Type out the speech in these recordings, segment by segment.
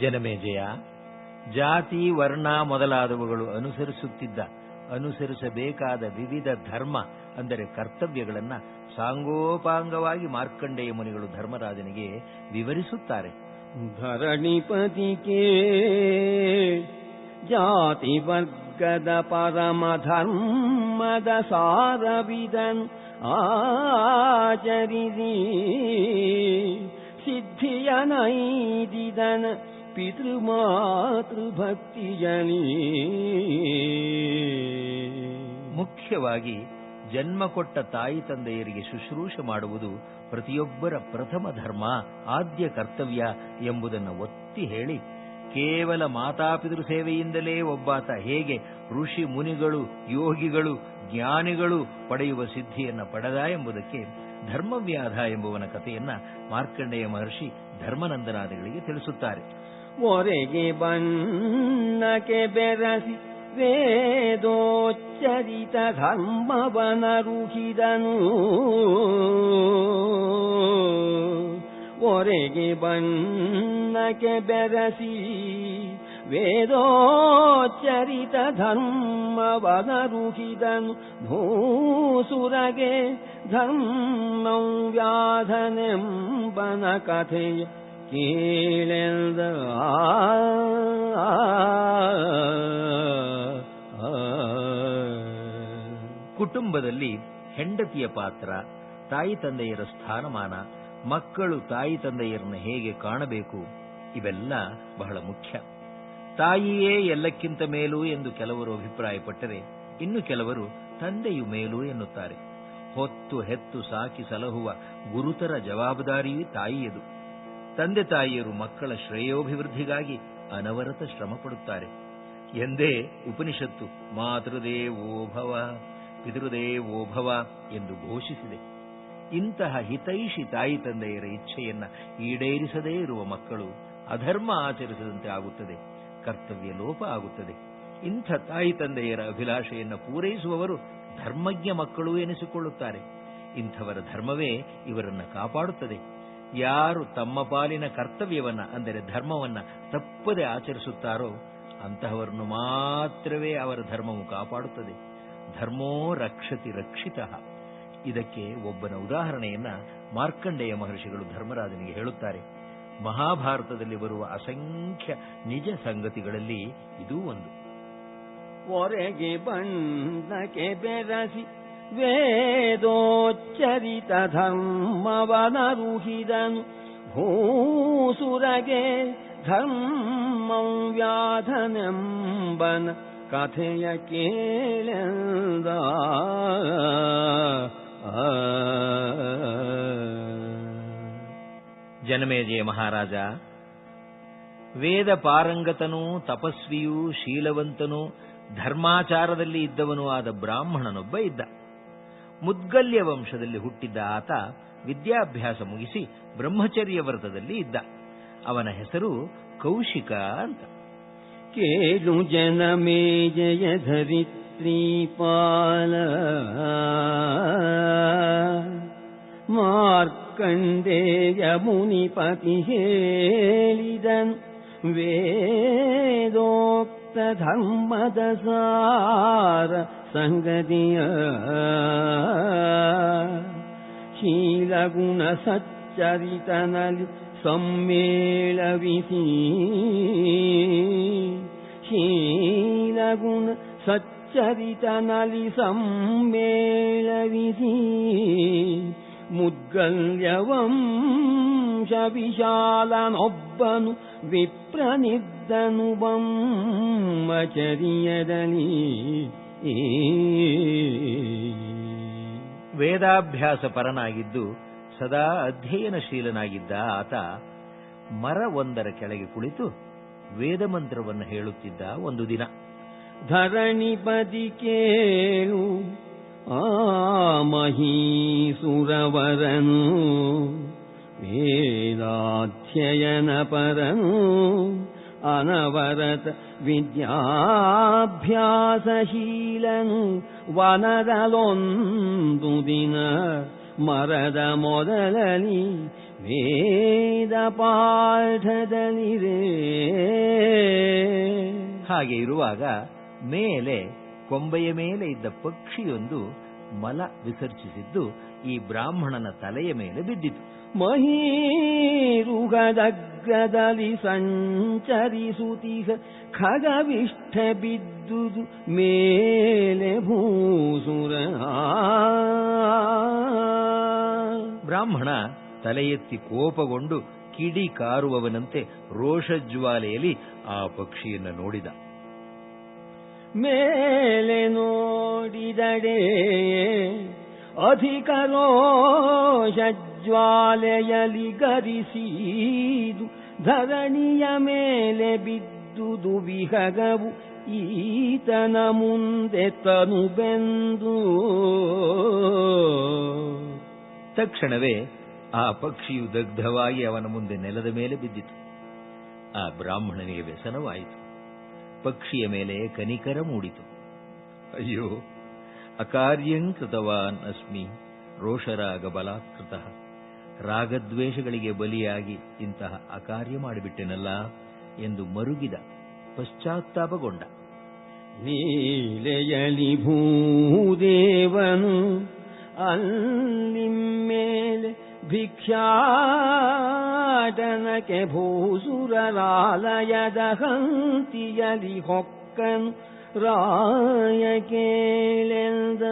ಜನಮೇಜಯ, ಜಾತಿ ವರ್ಣ ಮೊದಲಾದವುಗಳು ಅನುಸರಿಸಬೇಕಾದ ವಿವಿಧ ಧರ್ಮ ಅಂದರೆ ಕರ್ತವ್ಯಗಳನ್ನು ಸಾಂಗೋಪಾಂಗವಾಗಿ ಮಾರ್ಕಂಡೇಯ ಮುನಿಗಳು ಧರ್ಮರಾಜನಿಗೆ ವಿವರಿಸುತ್ತಾರೆ. ಧರಣಿಪತಿಗೆ ಜಾತಿ ವರ್ಗದ ಪರಮ ಧರ್ಮದ ಸಾರವಿದನ್ ಆಚರಿಸಿ ಸಿದ್ಧಿಯ ನೈದಿದನ ಪಿತೃಮಾತೃಭಕ್ತಿಯನೀ. ಮುಖ್ಯವಾಗಿ ಜನ್ಮ ಕೊಟ್ಟ ತಾಯಿ ತಂದೆಯರಿಗೆ ಶುಶ್ರೂಷೆ ಮಾಡುವುದು ಪ್ರತಿಯೊಬ್ಬರ ಪ್ರಥಮ ಧರ್ಮ, ಆದ್ಯ ಕರ್ತವ್ಯ ಎಂಬುದನ್ನು ಒತ್ತಿ ಹೇಳಿ, ಕೇವಲ ಮಾತಾಪಿತೃ ಸೇವೆಯಿಂದಲೇ ಒಬ್ಬಾತ ಹೇಗೆ ಋಷಿ ಮುನಿಗಳು, ಯೋಗಿಗಳು, ಜ್ಞಾನಿಗಳು ಪಡೆಯುವ ಸಿದ್ಧಿಯನ್ನ ಪಡೆದ ಎಂಬುದಕ್ಕೆ ಧರ್ಮವ್ಯಾಧ ಎಂಬುವನ ಕಥೆಯನ್ನ ಮಾರ್ಕಂಡೇಯ ಮಹರ್ಷಿ ಧರ್ಮನಂದನಾದಿಗಳಿಗೆ ತಿಳಿಸುತ್ತಾರೆ. ಒರೆಗೆ ಬನ್ನಕ್ಕೆ ಬೆರಸಿ ವೇದೋಚ್ಚರಿತ ಧರ್ಮವನರುಹಿದನು. ಒರೆಗೆ ಬನ್ನಕ್ಕೆ ಬೆರಸಿ ವೇದೋಚ್ಚರಿತ ಧರ್ಮವನರುಹಿದನು. ಭೂಸುರಗೆ ಧರ್ಮಂ ವ್ಯಾಧನೆಂಬನ ಕಥೆಯ ಕೇಳೆಂದ. ಕುಟುಂಬದಲ್ಲಿ ಹೆಂಡತಿಯ ಪಾತ್ರ, ತಾಯಿ ತಂದೆಯರ ಸ್ಥಾನಮಾನ, ಮಕ್ಕಳು ತಾಯಿ ತಂದೆಯರನ್ನು ಹೇಗೆ ಕಾಣಬೇಕು, ಇವೆಲ್ಲ ಬಹಳ ಮುಖ್ಯ. ತಾಯಿಯೇ ಎಲ್ಲಕ್ಕಿಂತ ಮೇಲು ಎಂದು ಕೆಲವರು ಅಭಿಪ್ರಾಯಪಟ್ಟರೆ, ಇನ್ನು ಕೆಲವರು ತಂದೆಯು ಮೇಲು ಎನ್ನುತ್ತಾರೆ. ಹೊತ್ತು ಹೆತ್ತು ಸಾಕಿ ಸಲಹುವ ಗುರುತರ ಜವಾಬ್ದಾರಿಯೂ ತಾಯಿಯದು. ತಂದೆ ತಾಯಿಯರು ಮಕ್ಕಳ ಶ್ರೇಯೋಭಿವೃದ್ಧಿಗಾಗಿ ಅನವರತ ಶ್ರಮ ಪಡುತ್ತಾರೆ ಎಂದೇ ಉಪನಿಷತ್ತು ಮಾತೃದೇವೋಭವ ಪಿತೃದೇವೋಭವ ಎಂದು ಘೋಷಿಸಿದೆ. ಇಂತಹ ಹಿತೈಷಿ ತಾಯಿ ತಂದೆಯರ ಇಚ್ಛೆಯನ್ನ ಈಡೇರಿಸದೇ ಇರುವ ಮಕ್ಕಳು ಅಧರ್ಮ ಆಚರಿಸದಂತೆ ಆಗುತ್ತದೆ, ಕರ್ತವ್ಯ ಲೋಪ ಆಗುತ್ತದೆ. ಇಂಥ ತಾಯಿ ತಂದೆಯರ ಅಭಿಲಾಷೆಯನ್ನು ಪೂರೈಸುವವರು ಧರ್ಮಜ್ಞ ಮಕ್ಕಳು ಎನಿಸಿಕೊಳ್ಳುತ್ತಾರೆ. ಇಂಥವರ ಧರ್ಮವೇ ಇವರನ್ನ ಕಾಪಾಡುತ್ತದೆ. ಯಾರು ತಮ್ಮ ಪಾಲಿನ ಕರ್ತವ್ಯವನ್ನ ಅಂದರೆ ಧರ್ಮವನ್ನ ತಪ್ಪದೆ ಆಚರಿಸುತ್ತಾರೋ ಅಂತಹವರನ್ನು ಮಾತ್ರವೇ ಅವರ ಧರ್ಮವು ಕಾಪಾಡುತ್ತದೆ. ಧರ್ಮೋ ರಕ್ಷತಿ ರಕ್ಷಿತಃ. ಇದಕ್ಕೆ ಒಬ್ಬನ ಉದಾಹರಣೆಯನ್ನ ಮಾರ್ಕಂಡೇಯ ಮಹರ್ಷಿಗಳು ಧರ್ಮರಾಜನಿಗೆ ಹೇಳುತ್ತಾರೆ. ಮಹಾಭಾರತದಲ್ಲಿ ಬರುವ ಅಸಂಖ್ಯ ನಿಜ ಸಂಗತಿಗಳಲ್ಲಿ ಇದೂ ಒಂದು. ಒರೆಗೆ ಬಣ್ಣಕ್ಕೆ ಬೆರಸಿ ವೇದೋಚ್ಚರಿತ ಧರ್ಮವನರುಹಿದನು. ಭೂಸುರಗೆ ಧರ್ಮಂ ವ್ಯಾಧನೆಂಬನ ಕಥೆಯ ಕೇಳೆಂದ. ಜನಮೇಜಯ ಮಹಾರಾಜ, ವೇದ ಪಾರಂಗತನೂ ತಪಸ್ವಿಯೂ ಶೀಲವಂತನೂ ಧರ್ಮಾಚಾರದಲ್ಲಿ ಇದ್ದವನೂ ಆದ ಬ್ರಾಹ್ಮಣನೊಬ್ಬ ಇದ್ದ. ಮುದ್ಗಲ್ಯ ವಂಶದಲ್ಲಿ ಹುಟ್ಟಿದ್ದ ಆತ ವಿದ್ಯಾಭ್ಯಾಸ ಮುಗಿಸಿ ಬ್ರಹ್ಮಚರ್ಯ ವ್ರತದಲ್ಲಿ ಇದ್ದ. ಅವನ ಹೆಸರು ಕೌಶಿಕ ಅಂತ. ಕೇಳು ಜನಮೇಜಯ ಧರಿತ್ರೀಪಾಲ ಮಾರ್ಕಂಡೇಯ ಮುನಿಪತಿ ಹೇಳಿದನು. ವೇದೋಕ್ತ ಧರ್ಮದ ಸಾರ ಸಂಗತಿಯ ಶೀಲಗುಣ ಸಚ್ಚರಿತನಲ್ಲಿ ಸಮ್ಮೇಳವಿಸಿ. ಶೀಲಗುಣ ಸಚ್ಚರಿತನಲ್ಲಿ ಸಮ್ಮೇಳವಿಸಿ ಮುದ್ಗಲ್ಯವಂಶ ವಿಶಾಲನೊಬ್ಬನು ವಿಪ್ರನಿದ್ದನು ಬ್ರಹ್ಮಚರ್ಯದಲ್ಲಿ. ವೇದಾಭ್ಯಾಸ ಪರನಾಗಿದ್ದು ಸದಾ ಅಧ್ಯಯನಶೀಲನಾಗಿದ್ದ ಆತ ಮರವೊಂದರ ಕೆಳಗೆ ಕುಳಿತು ವೇದಮಂತ್ರವನ್ನು ಹೇಳುತ್ತಿದ್ದ. ಒಂದು ದಿನ ಧರಣಿಪತಿ ಕೇಳು ಆ ಮಹೀಸುರವರನು ವೇದಾಧ್ಯಯನ ಪರನು ಅನವರತ ವಿದ್ಯಾಭ್ಯಾಸಶೀಲನು. ವನದಲೊಂದು ದಿನ ಮರದ ಮೊದಲಲಿ ವೇದಾಧ್ಯಯನ ವೇದ ಪಾಠದಲ್ಲಿರೇ. ಹಾಗೆ ಇರುವಾಗ ಮೇಲೆ ಕೊಂಬೆಯ ಮೇಲೆ ಇದ್ದ ಪಕ್ಷಿಯೊಂದು ಮಲ ವಿಸರ್ಜಿಸಿದ್ದು ಈ ಬ್ರಾಹ್ಮಣನ ತಲೆಯ ಮೇಲೆ ಬಿದ್ದಿತು. ಮಹೀರುಗದಗ್ರದಲ್ಲಿ ಸಂಚರಿಸುತ್ತಿಹ ಖಗವಿಷ್ಠ ಬಿದ್ದುದು ಮೇಲೆ ಭೂಸುರ. ಬ್ರಾಹ್ಮಣ ತಲೆ ಎತ್ತಿ ಕೋಪಗೊಂಡು ಕಿಡಿ ಕಾರುವವನಂತೆ ರೋಷಜ್ವಾಲೆಯಲ್ಲಿ ಆ ಪಕ್ಷಿಯನ್ನು ನೋಡಿದ. ಮೇಲೆ ನೋಡಿದಡೆ ಅಧಿಕ ರೋಷಜ್ವಾಲೆಯಲಿ ಗರಿಸಿದು ಧರಣಿಯ ಮೇಲೆ ಬಿದ್ದುದು ವಿಹಗವು ಈತನ ಮುಂದೆ ತನು ಬೆಂದು. ತಕ್ಷಣವೇ ಆ ಪಕ್ಷಿಯು ದಗ್ಧವಾಗಿ ಅವನ ಮುಂದೆ ನೆಲದ ಮೇಲೆ ಬಿದ್ದಿತು. ಆ ಬ್ರಾಹ್ಮಣನಿಗೆ ವ್ಯಸನವಾಯಿತು. ಪಕ್ಷಿಯ ಮೇಲೆ ಕನಿಕರ ಮೂಡಿತು. ಅಯ್ಯೋ, ಅಕಾರ್ಯಂ ಕೃತವಾನ್ ಅಸ್ಮಿ ರೋಷರಾಗ ಬಲಾತ್ಕೃತ. ರಾಗದ್ವೇಷಗಳಿಗೆ ಬಲಿಯಾಗಿ ಇಂತಹ ಅಕಾರ್ಯ ಮಾಡಿಬಿಟ್ಟೆನಲ್ಲ ಎಂದು ಮರುಗಿದ, ಪಶ್ಚಾತ್ತಾಪಗೊಂಡ. ನೀಲೆಯಲಿ ಭೂದೇವನು ಅಲ್ಲಿ ಮೇಲೆ ಭಿಕ್ಷಾಟನಕ್ಕೆ ಭೂಸುರರಾಲಯದ ಹಂತಿಯಲಿ ಹೊಕ್ಕನು ರಾಯ ಕೇಳೆಂದ.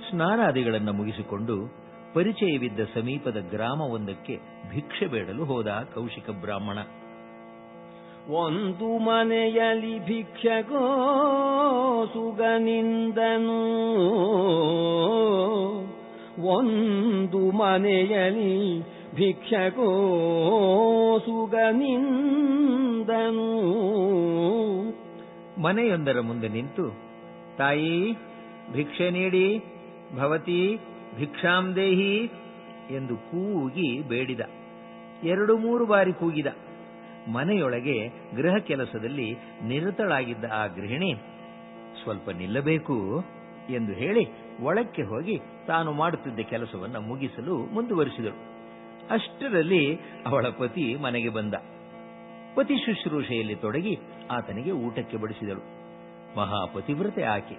ಸ್ನಾನಾದಿಗಳನ್ನು ಮುಗಿಸಿಕೊಂಡು ಪರಿಚಯವಿದ್ದ ಸಮೀಪದ ಗ್ರಾಮವೊಂದಕ್ಕೆ ಭಿಕ್ಷೆ ಬೇಡಲು ಹೋದ ಕೌಶಿಕ ಬ್ರಾಹ್ಮಣ. ಒಂದು ಮನೆಯಲ್ಲಿ ಭಿಕ್ಷಕೋ ಸುಗನಿಂದನು, ಒಂದು ಮನೆಯಲ್ಲಿ ಭಿಕ್ಷಕೋ ಸುಗನಿಂದನು. ಮನೆಯೊಂದರ ಮುಂದೆ ನಿಂತು, ತಾಯಿ ಭಿಕ್ಷೆ ನೀಡಿ, ಭವತಿ ಭಿಕ್ಷಾಂ ದೇಹಿ ಎಂದು ಕೂಗಿ ಬೇಡಿದ. 2-3 ಬಾರಿ ಕೂಗಿದ. ಮನೆಯೊಳಗೆ ಗೃಹ ಕೆಲಸದಲ್ಲಿ ನಿರತಳಾಗಿದ್ದ ಆ ಗೃಹಿಣಿ ಸ್ವಲ್ಪ ನಿಲ್ಲಬೇಕು ಎಂದು ಹೇಳಿ ಒಳಕ್ಕೆ ಹೋಗಿ ತಾನು ಮಾಡುತ್ತಿದ್ದ ಕೆಲಸವನ್ನು ಮುಗಿಸಲು ಮುಂದುವರಿಸಿದಳು. ಅಷ್ಟರಲ್ಲಿ ಅವಳ ಪತಿ ಮನೆಗೆ ಬಂದ. ಪತಿ ಶುಶ್ರೂಷೆಯಲ್ಲಿ ತೊಡಗಿ ಆತನಿಗೆ ಊಟಕ್ಕೆ ಬಡಿಸಿದಳು. ಮಹಾಪತಿವ್ರತೆ ಆಕೆ,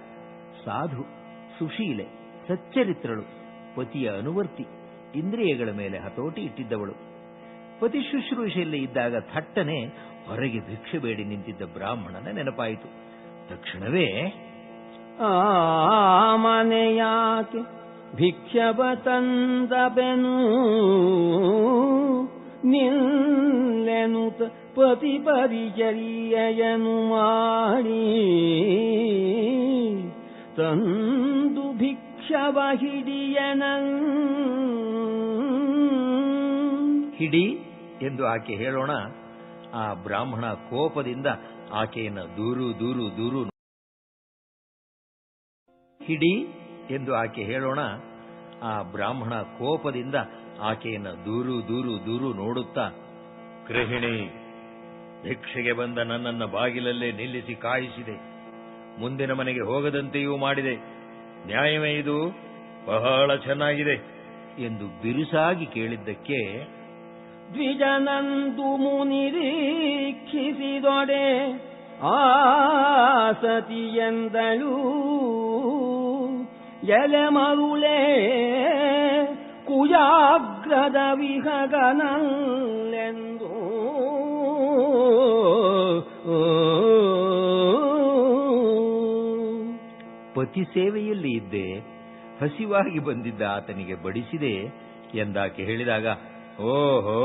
ಸಾಧು, ಸುಶೀಲೆ, ಸಚ್ಚರಿತ್ರಳು, ಪತಿಯ ಅನುವರ್ತಿ, ಇಂದ್ರಿಯಗಳ ಮೇಲೆ ಹತೋಟಿ ಇಟ್ಟಿದ್ದವಳು. ಪತಿ ಶುಶ್ರೂಷೆಯಲ್ಲಿ ಇದ್ದಾಗ ಥಟ್ಟನೆ ಹೊರಗೆ ಭಿಕ್ಷೆ ಬೇಡಿ ನಿಂತಿದ್ದ ಬ್ರಾಹ್ಮಣನ ನೆನಪಾಯಿತು. ತಕ್ಷಣವೇ ಆ ಮನೆಯಾಕೆ ಭಿಕ್ಷವ ತಂದ ಬೆನು ನಿಲ್ಲೆನುತ ಪತಿ ಪರಿಚರ್ಯೆಯನು ಮಾಡಿ ತಂದು ಭಿಕ್ಷವ ಹಿಡಿಯನ. ಹಿಡಿ ಎಂದು ಆಕೆ ಹೇಳೋಣ, ಆ ಬ್ರಾಹ್ಮಣ ಕೋಪದಿಂದ ಆಕೆಯನ್ನು ದೂರು ದೂರು ದೂರು. ಹಿಡಿ ಎಂದು ಆಕೆ ಹೇಳೋಣ, ಆ ಬ್ರಾಹ್ಮಣ ಕೋಪದಿಂದ ಆಕೆಯನ್ನು ದೂರು ದೂರು ದೂರು ನೋಡುತ್ತಾ, ಗೃಹಿಣಿ, ಭಿಕ್ಷೆಗೆ ಬಂದ ನನ್ನನ್ನು ಬಾಗಿಲಲ್ಲೇ ನಿಲ್ಲಿಸಿ ಕಾಯಿಸಿದೆ, ಮುಂದಿನ ಮನೆಗೆ ಹೋಗದಂತೆಯೂ ಮಾಡಿದೆ, ನ್ಯಾಯವೇ ಇದು? ಬಹಳ ಚೆನ್ನಾಗಿದೆ ಎಂದು ಬಿರುಸಾಗಿ ಕೇಳಿದ್ದಕ್ಕೆ, ದ್ವಿಜನಂದು ಮುನಿರೀಕ್ಷಿಸಿದೊಡೆ ಆ ಸತಿಯೆಂದಳು. ಎಲೆ ಮರುಳೇ ಕುಜಾಗ್ರದ ವಿಹಗನಲ್ಲೆಂದು. ಪತಿ ಸೇವೆಯಲ್ಲಿ ಇದ್ದೆ, ಹಸಿವಾಗಿ ಬಂದಿದ್ದ ಆತನಿಗೆ ಬಡಿಸಿದೆ ಎಂದಾಕೆ ಹೇಳಿದಾಗ, ಓಹೋ,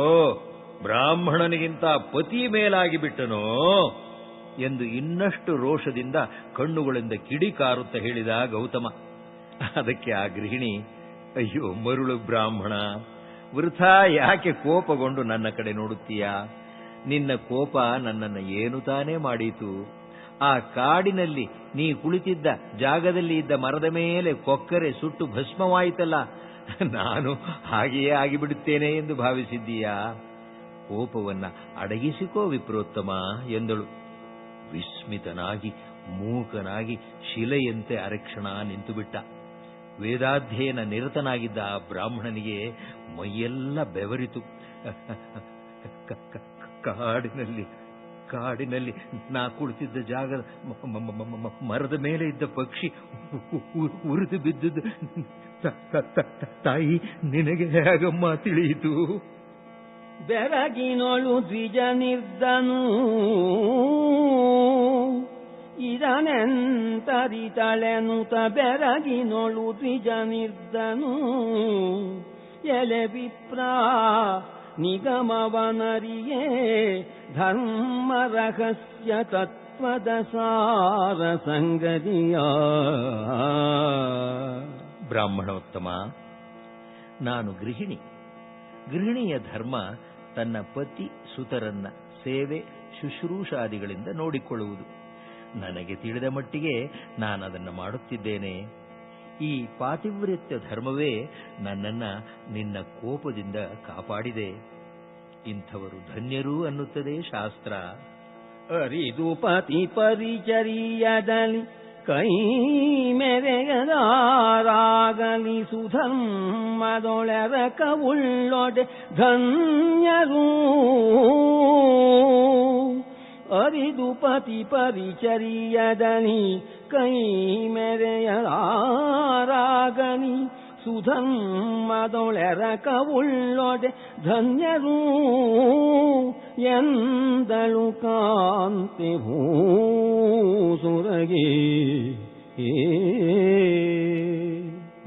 ಬ್ರಾಹ್ಮಣನಿಗಿಂತ ಪತಿ ಮೇಲಾಗಿ ಬಿಟ್ಟನೋ ಎಂದು ಇನ್ನಷ್ಟು ರೋಷದಿಂದ ಕಣ್ಣುಗಳಿಂದ ಕಿಡಿಕಾರುತ್ತಾ ಹೇಳಿದ ಗೌತಮ. ಅದಕ್ಕೆ ಆ ಗೃಹಿಣಿ, ಅಯ್ಯೋ ಮರುಳು ಬ್ರಾಹ್ಮಣ, ವೃಥಾ ಯಾಕೆ ಕೋಪಗೊಂಡು ನನ್ನ ಕಡೆ ನೋಡುತ್ತೀಯಾ? ನಿನ್ನ ಕೋಪ ನನ್ನನ್ನು ಏನು ತಾನೇ ಮಾಡೀತು? ಆ ಕಾಡಿನಲ್ಲಿ ನೀ ಕುಳಿತಿದ್ದ ಜಾಗದಲ್ಲಿ ಇದ್ದ ಮರದ ಮೇಲೆ ಕೊಕ್ಕರೆ ಸುಟ್ಟು ಭಸ್ಮವಾಯಿತಲ್ಲ, ನಾನು ಹಾಗೆಯೇ ಆಗಿಬಿಡುತ್ತೇನೆ ಎಂದು ಭಾವಿಸಿದ್ದೀಯಾ? ಕೋಪವನ್ನ ಅಡಗಿಸಿಕೋ ವಿಪ್ರೋತ್ತಮ ಎಂದಳು. ವಿಸ್ಮಿತನಾಗಿ ಮೂಕನಾಗಿ ಶಿಲೆಯಂತೆ ಅರೆಕ್ಷಣ ನಿಂತುಬಿಟ್ಟ. ವೇದಾಧ್ಯಯನ ನಿರತನಾಗಿದ್ದ ಆ ಬ್ರಾಹ್ಮಣನಿಗೆ ಮೈಯೆಲ್ಲ ಬೆವರಿತು. ಕಾಡಿನಲ್ಲಿ ನಾ ಕುಳಿತಿದ್ದ ಜಾಗದ ಮರದ ಮೇಲೆ ಇದ್ದ ಪಕ್ಷಿ ಉರಿದು ಬಿದ್ದುದು ತಾಯಿ ನಿನಗೆ ಹೇಗಮ್ಮ ತಿಳಿಯಿತು? ಬೆರಗಿನೊಳು ದ್ವಿಜ ನಿರ್ದನು ಇದನೆಂತರಿತಳೆನುತ ಬೆರಗಿನೊಳು ದ್ವಿಜ ನಿರ್ದನು ಎಲೆ ವಿಪ್ರ ನಿಗಮವನರಿಯೇ ಧರ್ಮ ರಹಸ್ಯ ತತ್ವದ ಸಾರ ಸಂಗತಿಯ. ಬ್ರಾಹ್ಮಣೋತ್ತಮ, ನಾನು ಗೃಹಿಣಿಯ ಧರ್ಮ ತನ್ನ ಪತಿ ಸುತರನ್ನ ಸೇವೆ ಶುಶ್ರೂಷಾದಿಗಳಿಂದ ನೋಡಿಕೊಳ್ಳುವುದು. ನನಗೆ ತಿಳಿದ ಮಟ್ಟಿಗೆ ನಾನದನ್ನು ಮಾಡುತ್ತಿದ್ದೇನೆ. ಈ ಪಾತಿವ್ರತ್ಯ ಧರ್ಮವೇ ನನ್ನನ್ನ ನಿನ್ನ ಕೋಪದಿಂದ ಕಾಪಾಡಿದೆ. ಇಂಥವರು ಧನ್ಯರು ಅನ್ನುತ್ತದೆ ಶಾಸ್ತ್ರ. ಅರಿದು ಪತಿ ಪರಿಚರ್ಯದಲ್ಲಿ ಕೈ ಮೆರೆಯದಾರಾಗಲಿ ಸುಧರ್ಮದೊಳೆರಕ ಉಳ್ಳೊಡೆ ಧನ್ಯರು. ಅರಿದು ಪತಿ ಪರಿಚರ್ಯದಲ್ಲಿ ಕೈ ಮೆರೆಯದಾರಾಗಲಿ ಸುಧರ್ಮದೊಳೆರಕ ಉಳ್ಳೊಡೆ ಧನ್ಯರು ಎಂದಳು ಕಾಂತಿ ಭೂಸುರಗೆ.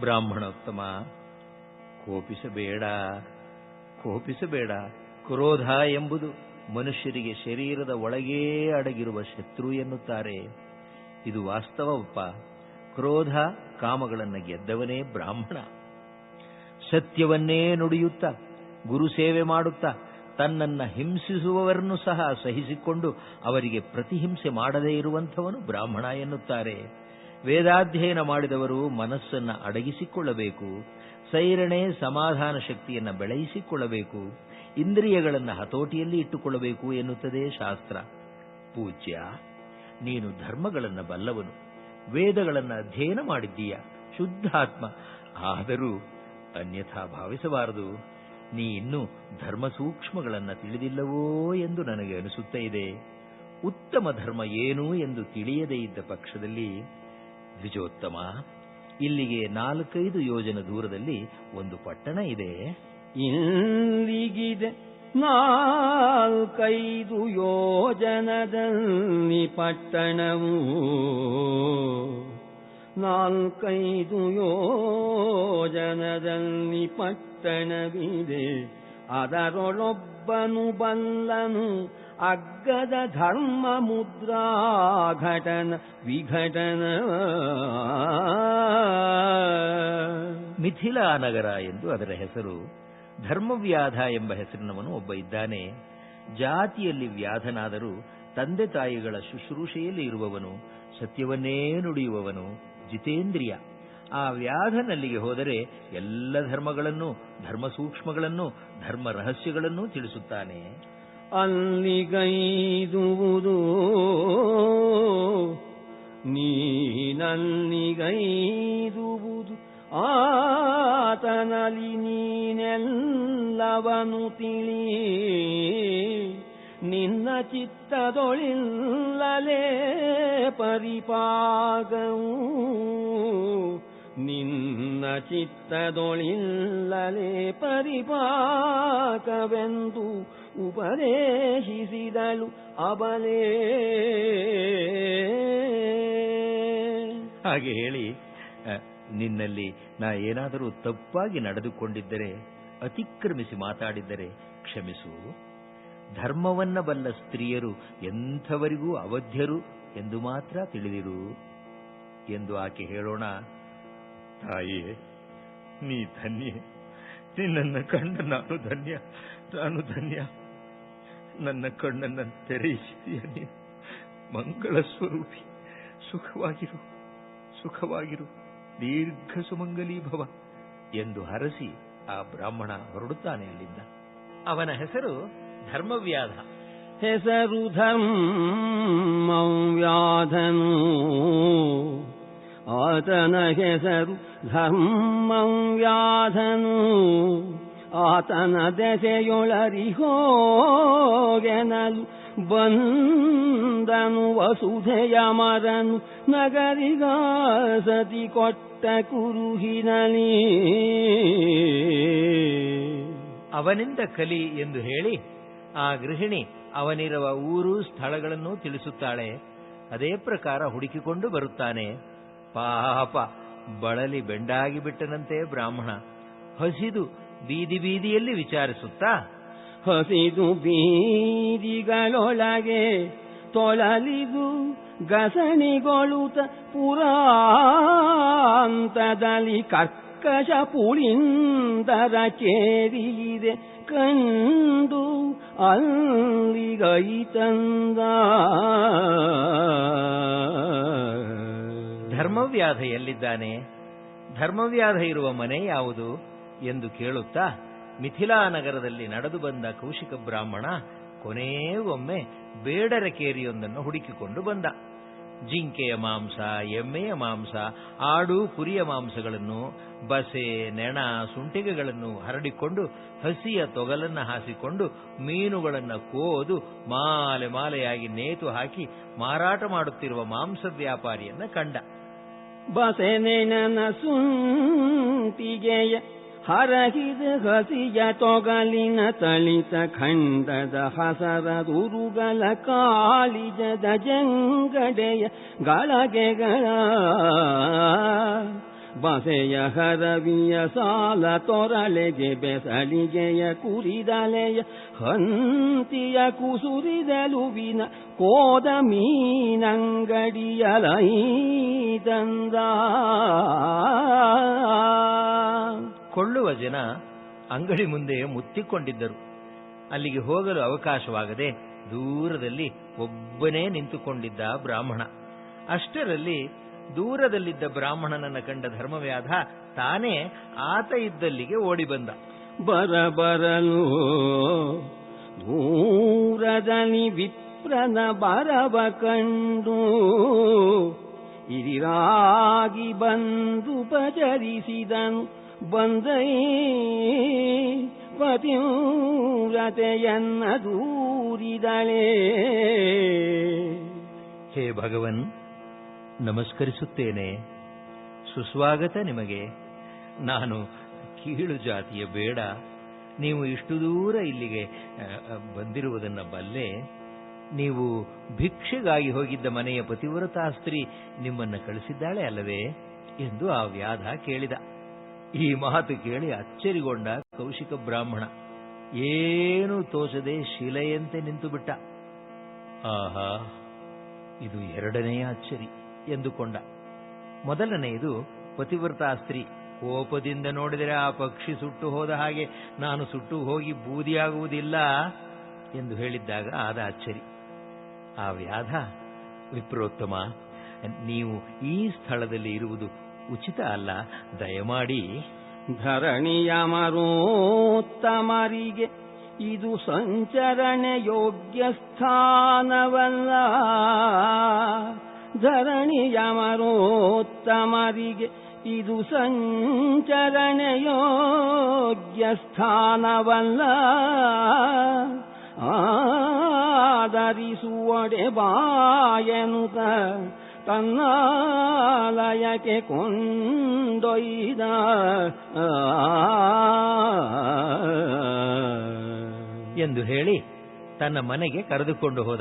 ಬ್ರಾಹ್ಮಣೋತ್ತಮ, ಕೋಪಿಸಬೇಡ. ಕ್ರೋಧ ಎಂಬುದು ಮನುಷ್ಯರಿಗೆ ಶರೀರದ ಒಳಗೇ ಅಡಗಿರುವ ಶತ್ರು ಎನ್ನುತ್ತಾರೆ. ಇದು ವಾಸ್ತವಪ್ಪ. ಕ್ರೋಧ ಕಾಮಗಳನ್ನು ಗೆದ್ದವನೇ ಬ್ರಾಹ್ಮಣ. ಸತ್ಯವನ್ನೇ ನುಡಿಯುತ್ತಾ, ಗುರು ಸೇವೆ ಮಾಡುತ್ತಾ, ತನ್ನನ್ನ ಹಿಂಸಿಸುವವರನ್ನು ಸಹ ಸಹಿಸಿಕೊಂಡು ಅವರಿಗೆ ಪ್ರತಿಹಿಂಸೆ ಮಾಡದೇ ಇರುವಂಥವನು ಬ್ರಾಹ್ಮಣ ಎನ್ನುತ್ತಾರೆ. ವೇದಾಧ್ಯಯನ ಮಾಡಿದವರು ಮನಸ್ಸನ್ನು ಅಡಗಿಸಿಕೊಳ್ಳಬೇಕು, ಸೈರಣೆ ಸಮಾಧಾನ ಶಕ್ತಿಯನ್ನು ಬೆಳೆಸಿಕೊಳ್ಳಬೇಕು, ಇಂದ್ರಿಯಗಳನ್ನು ಹತೋಟಿಯಲ್ಲಿ ಇಟ್ಟುಕೊಳ್ಳಬೇಕು ಎನ್ನುತ್ತದೆ ಶಾಸ್ತ್ರ. ಪೂಜ್ಯ, ನೀನು ಧರ್ಮಗಳನ್ನು ಬಲ್ಲವನು, ವೇದಗಳನ್ನು ಅಧ್ಯಯನ ಮಾಡಿದ್ದೀಯ, ಶುದ್ಧಾತ್ಮ. ಆದರೂ ಅನ್ಯಥಾ ಭಾವಿಸಬಾರದು. ನೀ ಇನ್ನೂ ಧರ್ಮ ಸೂಕ್ಷ್ಮಗಳನ್ನು ತಿಳಿದಿಲ್ಲವೋ ಎಂದು ನನಗೆ ಅನಿಸುತ್ತಾ ಇದೆ. ಉತ್ತಮ ಧರ್ಮ ಏನು ಎಂದು ತಿಳಿಯದೇ ಇದ್ದ ಪಕ್ಷದಲ್ಲಿ, ದ್ವಿಜೋತ್ತಮ, ಇಲ್ಲಿಗೆ 4-5 ಯೋಜನ ದೂರದಲ್ಲಿ ಒಂದು ಪಟ್ಟಣ ಇದೆ. ಇಲ್ಲಿಗಿದೆ 4-5 ಯೋಜನದಲ್ಲಿ ಪಟ್ಟಣವು, 4-5 ಯೋಜನದಲ್ಲಿ ಪಟ್ಟಣವಿದೆ. ಅದರೊಳೊಬ್ಬನು ಬಲ್ಲನು ಅಗ್ಗದ ಧರ್ಮ ಮುದ್ರಾ ಘಟನ ವಿಘಟನ. ಮಿಥಿಲಾ ನಗರ ಎಂದು ಅದರ ಹೆಸರು. ಧರ್ಮವ್ಯಾಧ ಎಂಬ ಹೆಸರಿನವನು ಒಬ್ಬ ಇದ್ದಾನೆ. ಜಾತಿಯಲ್ಲಿ ವ್ಯಾಧನಾದರೂ ತಂದೆ ತಾಯಿಗಳ ಶುಶ್ರೂಷೆಯಲ್ಲಿ ಇರುವವನು, ಸತ್ಯವನ್ನೇ ನುಡಿಯುವವನು, ಜಿತೇಂದ್ರಿಯ. ಆ ವ್ಯಾಧನಲ್ಲಿಗೆ ಹೋದರೆ ಎಲ್ಲ ಧರ್ಮಗಳನ್ನು, ಧರ್ಮ ಸೂಕ್ಷ್ಮಗಳನ್ನು, ಧರ್ಮ ರಹಸ್ಯಗಳನ್ನೂ ತಿಳಿಸುತ್ತಾನೆ. ಅಲ್ಲಿಗೈದುವುದು ನೀನಲ್ಲಿಗೈದುವುದು ಆತನಲ್ಲಿ ನೀನೆಲ್ಲವನು ತಿಳಿ. ನಿನ್ನ ಚಿತ್ತದೊಳಿಲ್ಲಲೇ ಪರಿಪಾಗವು, ನಿನ್ನ ಚಿತ್ತದೊಳಿಲ್ಲಲೇ ಪರಿಪಾಕವೆಂದು ಉಪದೇಶಿಸಿದಳು ಅಬಲೇ. ಹಾಗೆ ಹೇಳಿ, ನಿನ್ನಲ್ಲಿ ನಾ ಏನಾದರೂ ತಪ್ಪಾಗಿ ನಡೆದುಕೊಂಡಿದ್ದರೆ, ಅತಿಕ್ರಮಿಸಿ ಮಾತಾಡಿದ್ದರೆ ಕ್ಷಮಿಸು. ಧರ್ಮವನ್ನ ಬಲ್ಲ ಸ್ತ್ರೀಯರು ಎಂಥವರಿಗೂ ಅವಧ್ಯರು ಎಂದು ಮಾತ್ರ ತಿಳಿದಿರು ಎಂದು ಆಕೆ ಹೇಳೋಣ. ತಾಯಿಯೇ, ನೀ ಧನ್ಯೆ. ನಿನ್ನನ್ನು ಕಂಡ ನಾನು ಧನ್ಯ. ನನ್ನ ಕಣ್ಣನ್ನು ತೆರೆಯಿಸಿದೆಯ ನೀನು. ಮಂಗಳ ಸ್ವರೂಪಿ, ಸುಖವಾಗಿರು, ದೀರ್ಘ ಸುಮಂಗಲೀ ಭವ ಎಂದು ಹರಸಿ ಆ ಬ್ರಾಹ್ಮಣ ಹೊರಡುತ್ತಾನೆ ಅಲ್ಲಿಂದ. ಅವನ ಹೆಸರು ಧರ್ಮವ್ಯಾಧ. ಹೆಸರು ಧರ್ಮವ್ಯಾಧನು ಆತನ ಹೆಸರು ಧರ್ಮವ್ಯಾಧನು. ಆತನ ದೆಸೆಯೊಳರಿಹೋಗೆನಲು ಬಂದನು ವಸುಧೆಯ ಮರನು ನಗರಿಗಾಸತಿ ಕೊಟ್ಟ ಕುರುಹಿನಲಿ. ಅವನಿಂದ ಕಲಿ ಎಂದು ಹೇಳಿ ಆ ಗೃಹಿಣಿ ಅವನಿರುವ ಊರು ಸ್ಥಳಗಳನ್ನು ತಿಳಿಸುತ್ತಾಳೆ. ಅದೇ ಪ್ರಕಾರ ಹುಡುಕಿಕೊಂಡು ಬರುತ್ತಾನೆ. ಪಾಪ, ಬಳಲಿ ಬೆಂಡಾಗಿ ಬಿಟ್ಟನಂತೆ ಬ್ರಾಹ್ಮಣ. ಹಸಿದು ಬೀದಿ ಬೀದಿಯಲ್ಲಿ ವಿಚಾರಿಸುತ್ತಾ, ಹಸಿದು ಬೀದಿಗಳೊಳಗೆ ತೊಳಲಿದು ಗಸಣಿಗೊಳುತ್ತ ಪುರಾಂತದಲ್ಲಿ ಕರ್ಕಶ ಪುಳಿಂದರ ಕೇರಿಲಿದೆ ಕಂಡು ಅಲ್ಲಿಗೈತಂದ. ಧರ್ಮವ್ಯಾಧ ಎಲ್ಲಿದ್ದಾನೆ? ಧರ್ಮವ್ಯಾಧ ಇರುವ ಮನೆ ಯಾವುದು ಎಂದು ಕೇಳುತ್ತಾ ಮಿಥಿಲಾ ನಗರದಲ್ಲಿ ನಡೆದು ಬಂದ ಕೌಶಿಕ ಬ್ರಾಹ್ಮಣ ಕೊನೆಗೊಮ್ಮೆ ಬೇಡರ ಕೇರಿಯೊಂದನ್ನು ಹುಡುಕಿಕೊಂಡು ಬಂದ. ಜಿಂಕೆಯ ಮಾಂಸ, ಎಮ್ಮೆಯ ಮಾಂಸ, ಆಡು ಕುರಿಯ ಮಾಂಸಗಳನ್ನು, ಬಸೆ, ನೆಣ, ಸುಂಟಿಗೆಗಳನ್ನು ಹರಡಿಕೊಂಡು ಹಸಿಯ ತೊಗಲನ್ನು ಹಾಸಿಕೊಂಡು ಮೀನುಗಳನ್ನು ಕೋದು ಮಾಲೆ ಮಾಲೆಯಾಗಿ ನೇತು ಹಾಕಿ ಮಾರಾಟ ಮಾಡುತ್ತಿರುವ ಮಾಂಸ ವ್ಯಾಪಾರಿಯನ್ನ ಕಂಡ. ಬಸೆ ನೆಣನ ಸುಂಟಿಗೆಯ ಹರಗಿದ ಹಸಿಯ ತೊಗಲಿನ ತಳಿತ ಖಂಡದ ಹಸರ ದುರುಗಲ ಕಾಳಿಜದ ಜಂಗಡೆಯ ಗಳಗೆಗಳ ಬಸೆಯ ಹರವಿಯ ಸಾಲ ತೊರಳೆಗೆ ಬೆಸಳಿಗೆಯ ಕುರಿದಲೆಯ ಹಂತಿಯ ಕುಸುರಿದಲುವಿನ ಕೋದ ಮೀನಂಗಡಿಯಲೈದಂದ. ಕೊಳ್ಳುವ ಜನ ಅಂಗಡಿ ಮುಂದೆ ಮುತ್ತಿಕೊಂಡಿದ್ದರು. ಅಲ್ಲಿಗೆ ಹೋಗಲು ಅವಕಾಶವಾಗದೆ ದೂರದಲ್ಲಿ ಒಬ್ಬನೇ ನಿಂತುಕೊಂಡಿದ್ದ ಬ್ರಾಹ್ಮಣ. ಅಷ್ಟರಲ್ಲಿ ದೂರದಲ್ಲಿದ್ದ ಬ್ರಾಹ್ಮಣನನ್ನು ಕಂಡ ಧರ್ಮವ್ಯಾಧ ತಾನೇ ಆತ ಇದ್ದಲ್ಲಿಗೆ ಓಡಿ ಬಂದ. ಬರಬರಲು ದೂರದಲ್ಲಿ ವಿಪ್ರನ ಬರವ ಕಂಡು ಇರಿರಾಗಿ ಬಂದು ಪಚರಿಸಿದನು. ಬಂದೈ ಪತಿವ್ರತೆಯನ್ನ ದೂರಿದಳೇ. ಹೇ ಭಗವನ್, ನಮಸ್ಕರಿಸುತ್ತೇನೆ. ಸುಸ್ವಾಗತ ನಿಮಗೆ. ನಾನು ಕೀಳು ಜಾತಿಯ ಬೇಡ. ನೀವು ಇಷ್ಟು ದೂರ ಇಲ್ಲಿಗೆ ಬಂದಿರುವುದನ್ನ ಬಲ್ಲೆ. ನೀವು ಭಿಕ್ಷೆಗಾಗಿ ಹೋಗಿದ್ದ ಮನೆಯ ಪತಿವ್ರತಾ ಸ್ತ್ರೀ ನಿಮ್ಮನ್ನ ಕಳಿಸಿದ್ದಾಳೆ ಅಲ್ಲವೇ ಎಂದು ಆ ವ್ಯಾಧ ಕೇಳಿದ. ಈ ಮಾತು ಕೇಳಿ ಅಚ್ಚರಿಗೊಂಡ ಕೌಶಿಕ ಬ್ರಾಹ್ಮಣ ಏನೂ ತೋಚದೆ ಶಿಲೆಯಂತೆ ನಿಂತುಬಿಟ್ಟ. ಆಹಾ, ಇದು ಎರಡನೆಯ ಅಚ್ಚರಿ ಎಂದುಕೊಂಡ. ಮೊದಲನೆಯದು ಪತಿವ್ರತಾ ಸ್ತ್ರೀ ಕೋಪದಿಂದ ನೋಡಿದರೆ ಆ ಪಕ್ಷಿ ಸುಟ್ಟು ಹೋದ ಹಾಗೆ ನಾನು ಸುಟ್ಟು ಹೋಗಿ ಬೂದಿಯಾಗುವುದಿಲ್ಲ ಎಂದು ಹೇಳಿದ್ದಾಗ ಆದ ಅಚ್ಚರಿ. ಆ ವ್ಯಾಧ, ವಿಪ್ರೋತ್ತಮ, ನೀವು ಈ ಸ್ಥಳದಲ್ಲಿ ಇರುವುದು ಉಚಿತ ಅಲ್ಲ, ದಯಮಾಡಿ. ಧರಣಿಯ ಮರೋತ್ತಮರಿಗೆ ಇದು ಸಂಚರಣೆ ಯೋಗ್ಯ ಸ್ಥಾನವಲ್ಲ. ಧರಣಿಯ ಮರೋತ್ತಮರಿಗೆ ಇದು ಸಂಚರಣೆ ಯೋಗ್ಯ ಸ್ಥಾನವಲ್ಲ. ಆದರಿಸುವಡೆ ಬಾಯನುತ ತನ್ನಾಲಯಕ್ಕೆ ಕೊಂಡೊಯ್ದ. ಎಂದು ಹೇಳಿ ತನ್ನ ಮನೆಗೆ ಕರೆದುಕೊಂಡು ಹೋದ.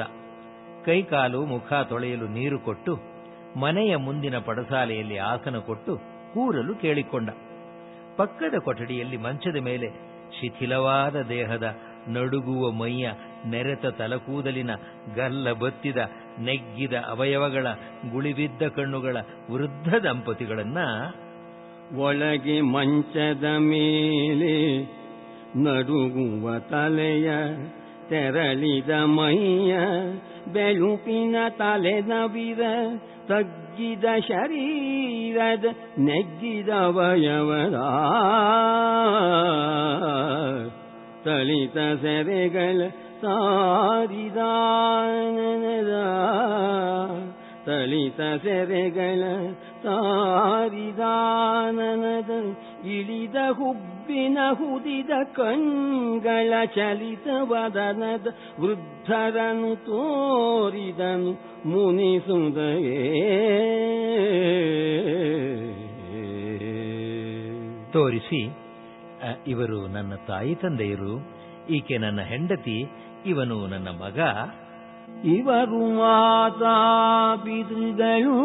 ಕೈಕಾಲು ಮುಖ ತೊಳೆಯಲು ನೀರು ಕೊಟ್ಟು ಮನೆಯ ಮುಂದಿನ ಪಡಸಾಲೆಯಲ್ಲಿ ಆಸನ ಕೊಟ್ಟು ಕೂರಲು ಕೇಳಿಕೊಂಡ. ಪಕ್ಕದ ಕೊಠಡಿಯಲ್ಲಿ ಮಂಚದ ಮೇಲೆ ಶಿಥಿಲವಾದ ದೇಹದ, ನಡುಗುವ ಮೈಯ, ನೆರೆತ ತಲಕೂದಲಿನ, ಗಲ್ಲ ಬತ್ತಿದ ನೆಗ್ಗಿದ ಅವಯವಗಳ, ಗುಳಿಬಿದ್ದ ಕಣ್ಣುಗಳ ವೃದ್ಧ ದಂಪತಿಗಳನ್ನ ಒಳಗೆ ಮಂಚದ ಮೇಲೆ ನಡುಗುವ ತಲೆಯ, ತೆರಳಿದ ಮೈಯ, ಬೆಳುಪಿನ ತಲೆ ನವಿರ, ತಗ್ಗಿದ ಶರೀರದ ನೆಗ್ಗಿದ ಅವಯವದ, ತಳಿತ ಸೆರೆಗಳ ಸಾರಿದ, ತಳಿತ ಸೆರೆಗಳ ತಾರಿದಾನನದ ಇಳಿದ ಹುಬ್ಬಿನ ಹುದಿದ ಕಣ್ಗಳ ಚಲಿತ ವದನದ ವೃದ್ಧರನು ತೋರಿದನು ಮುನಿಸುಂದಯೇ. ತೋರಿಸಿ, ಇವರು ನನ್ನ ತಾಯಿ ತಂದೆಯರು, ಈಕೆ ನನ್ನ ಹೆಂಡತಿ, ಇವನು ನನ್ನ ಮಗ. ಇವರು ಮಾತಾ ಪಿತೃಗಳು,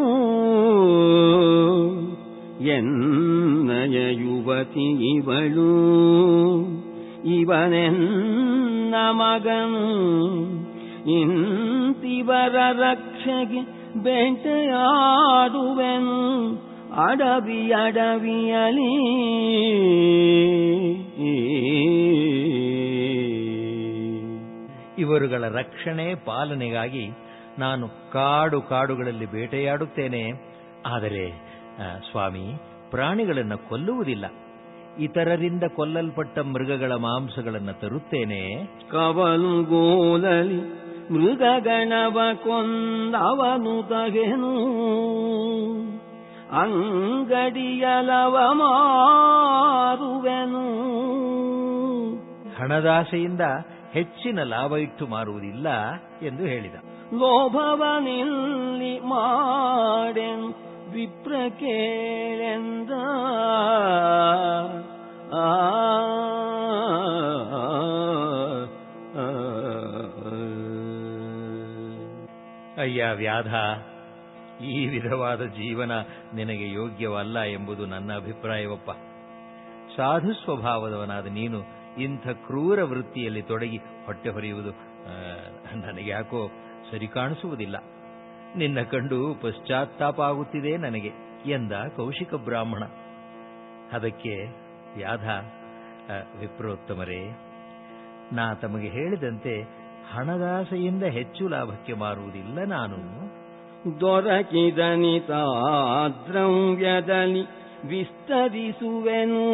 ಎನ್ನಯ ಯುವತಿ ಇವಳು, ಇವನೆನ್ನ ಮಗನು. ಇಂತಿವರ ರಕ್ಷೆಗೆ ಬೇಟೆಯಾಡುವೆನು ಅಡವಿಯಲಿ. ಇವರುಗಳ ರಕ್ಷಣೆ ಪಾಲನೆಗಾಗಿ ನಾನು ಕಾಡುಗಳಲ್ಲಿ ಬೇಟೆಯಾಡುತ್ತೇನೆ. ಆದರೆ ಸ್ವಾಮಿ, ಪ್ರಾಣಿಗಳನ್ನು ಕೊಲ್ಲುವುದಿಲ್ಲ. ಇತರರಿಂದ ಕೊಲ್ಲಲ್ಪಟ್ಟ ಮೃಗಗಳ ಮಾಂಸಗಳನ್ನು ತರುತ್ತೇನೆ. ಕವಲುಗೋಲಲಿ ಮೃಗಗಣವ ಕೊಂದವನು ತಗೆನು, ಅಂಗಡಿಯಲವ ಮಾರುವೆನು. ಹಣದಾಸೆಯಿಂದ ಹೆಚ್ಚಿನ ಲಾಭ ಇಟ್ಟು ಮಾರುವುದಿಲ್ಲ ಎಂದು ಹೇಳಿದ. ಲೋಭವನಿಲ್ಲಿ ಮಾಡೆನು ವಿಪ್ರ ಕೇಳೆಂದ. ಅಯ್ಯ ವ್ಯಾಧ, ಈ ವಿಧವಾದ ಜೀವನ ನಿನಗೆ ಯೋಗ್ಯವಲ್ಲ ಎಂಬುದು ನನ್ನ ಅಭಿಪ್ರಾಯವಪ್ಪ. ಸಾಧು ಸ್ವಭಾವದವನಾದ ನೀನು ಇಂಥ ಕ್ರೂರ ವೃತ್ತಿಯಲ್ಲಿ ತೊಡಗಿ ಹೊಟ್ಟೆ ಹೊರೆಯುವುದು ನನಗೆ ಯಾಕೋ ಸರಿ ಕಾಣಿಸುವುದಿಲ್ಲ. ನಿನ್ನ ಕಂಡು ಪಶ್ಚಾತ್ತಾಪ ಆಗುತ್ತಿದೆ ನನಗೆ ಎಂದ ಕೌಶಿಕ ಬ್ರಾಹ್ಮಣ. ಅದಕ್ಕೆ ವ್ಯಾಧ, ವಿಪ್ರೋತ್ತಮರೇ, ನಾ ತಮಗೆ ಹೇಳಿದಂತೆ ಹಣದಾಸೆಯಿಂದ ಹೆಚ್ಚು ಲಾಭಕ್ಕೆ ಮಾರುವುದಿಲ್ಲ ನಾನು. ದೊರಕಿದನಿತಾದ್ರವ್ಯದಲ್ಲಿ ವಿಸ್ತರಿಸುವೆನು,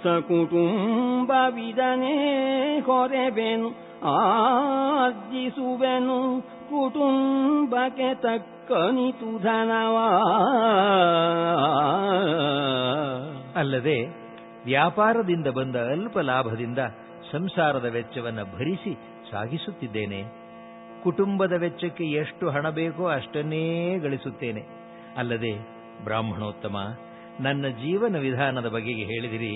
ಸಕುಟುಂಬವಿದನೇ ಹೊರೆವೆನು ಆರ್ಜಿಸುವೆನು. ಕುಟುಂಬಕ್ಕೆ ತಕ್ಕನಿತು ಧನವ. ಅಲ್ಲದೆ ವ್ಯಾಪಾರದಿಂದ ಬಂದ ಅಲ್ಪ ಲಾಭದಿಂದ ಸಂಸಾರದ ವೆಚ್ಚವನ್ನು ಭರಿಸಿ ಸಾಗಿಸುತ್ತಿದ್ದೇನೆ. ಕುಟುಂಬದ ವೆಚ್ಚಕ್ಕೆ ಎಷ್ಟು ಹಣ ಬೇಕೋ ಅಷ್ಟನ್ನೇ ಗಳಿಸುತ್ತೇನೆ. ಅಲ್ಲದೆ ಬ್ರಾಹ್ಮಣೋತ್ತಮ, ನನ್ನ ಜೀವನ ವಿಧಾನದ ಬಗೆಗೆ ಹೇಳಿದಿರಿ.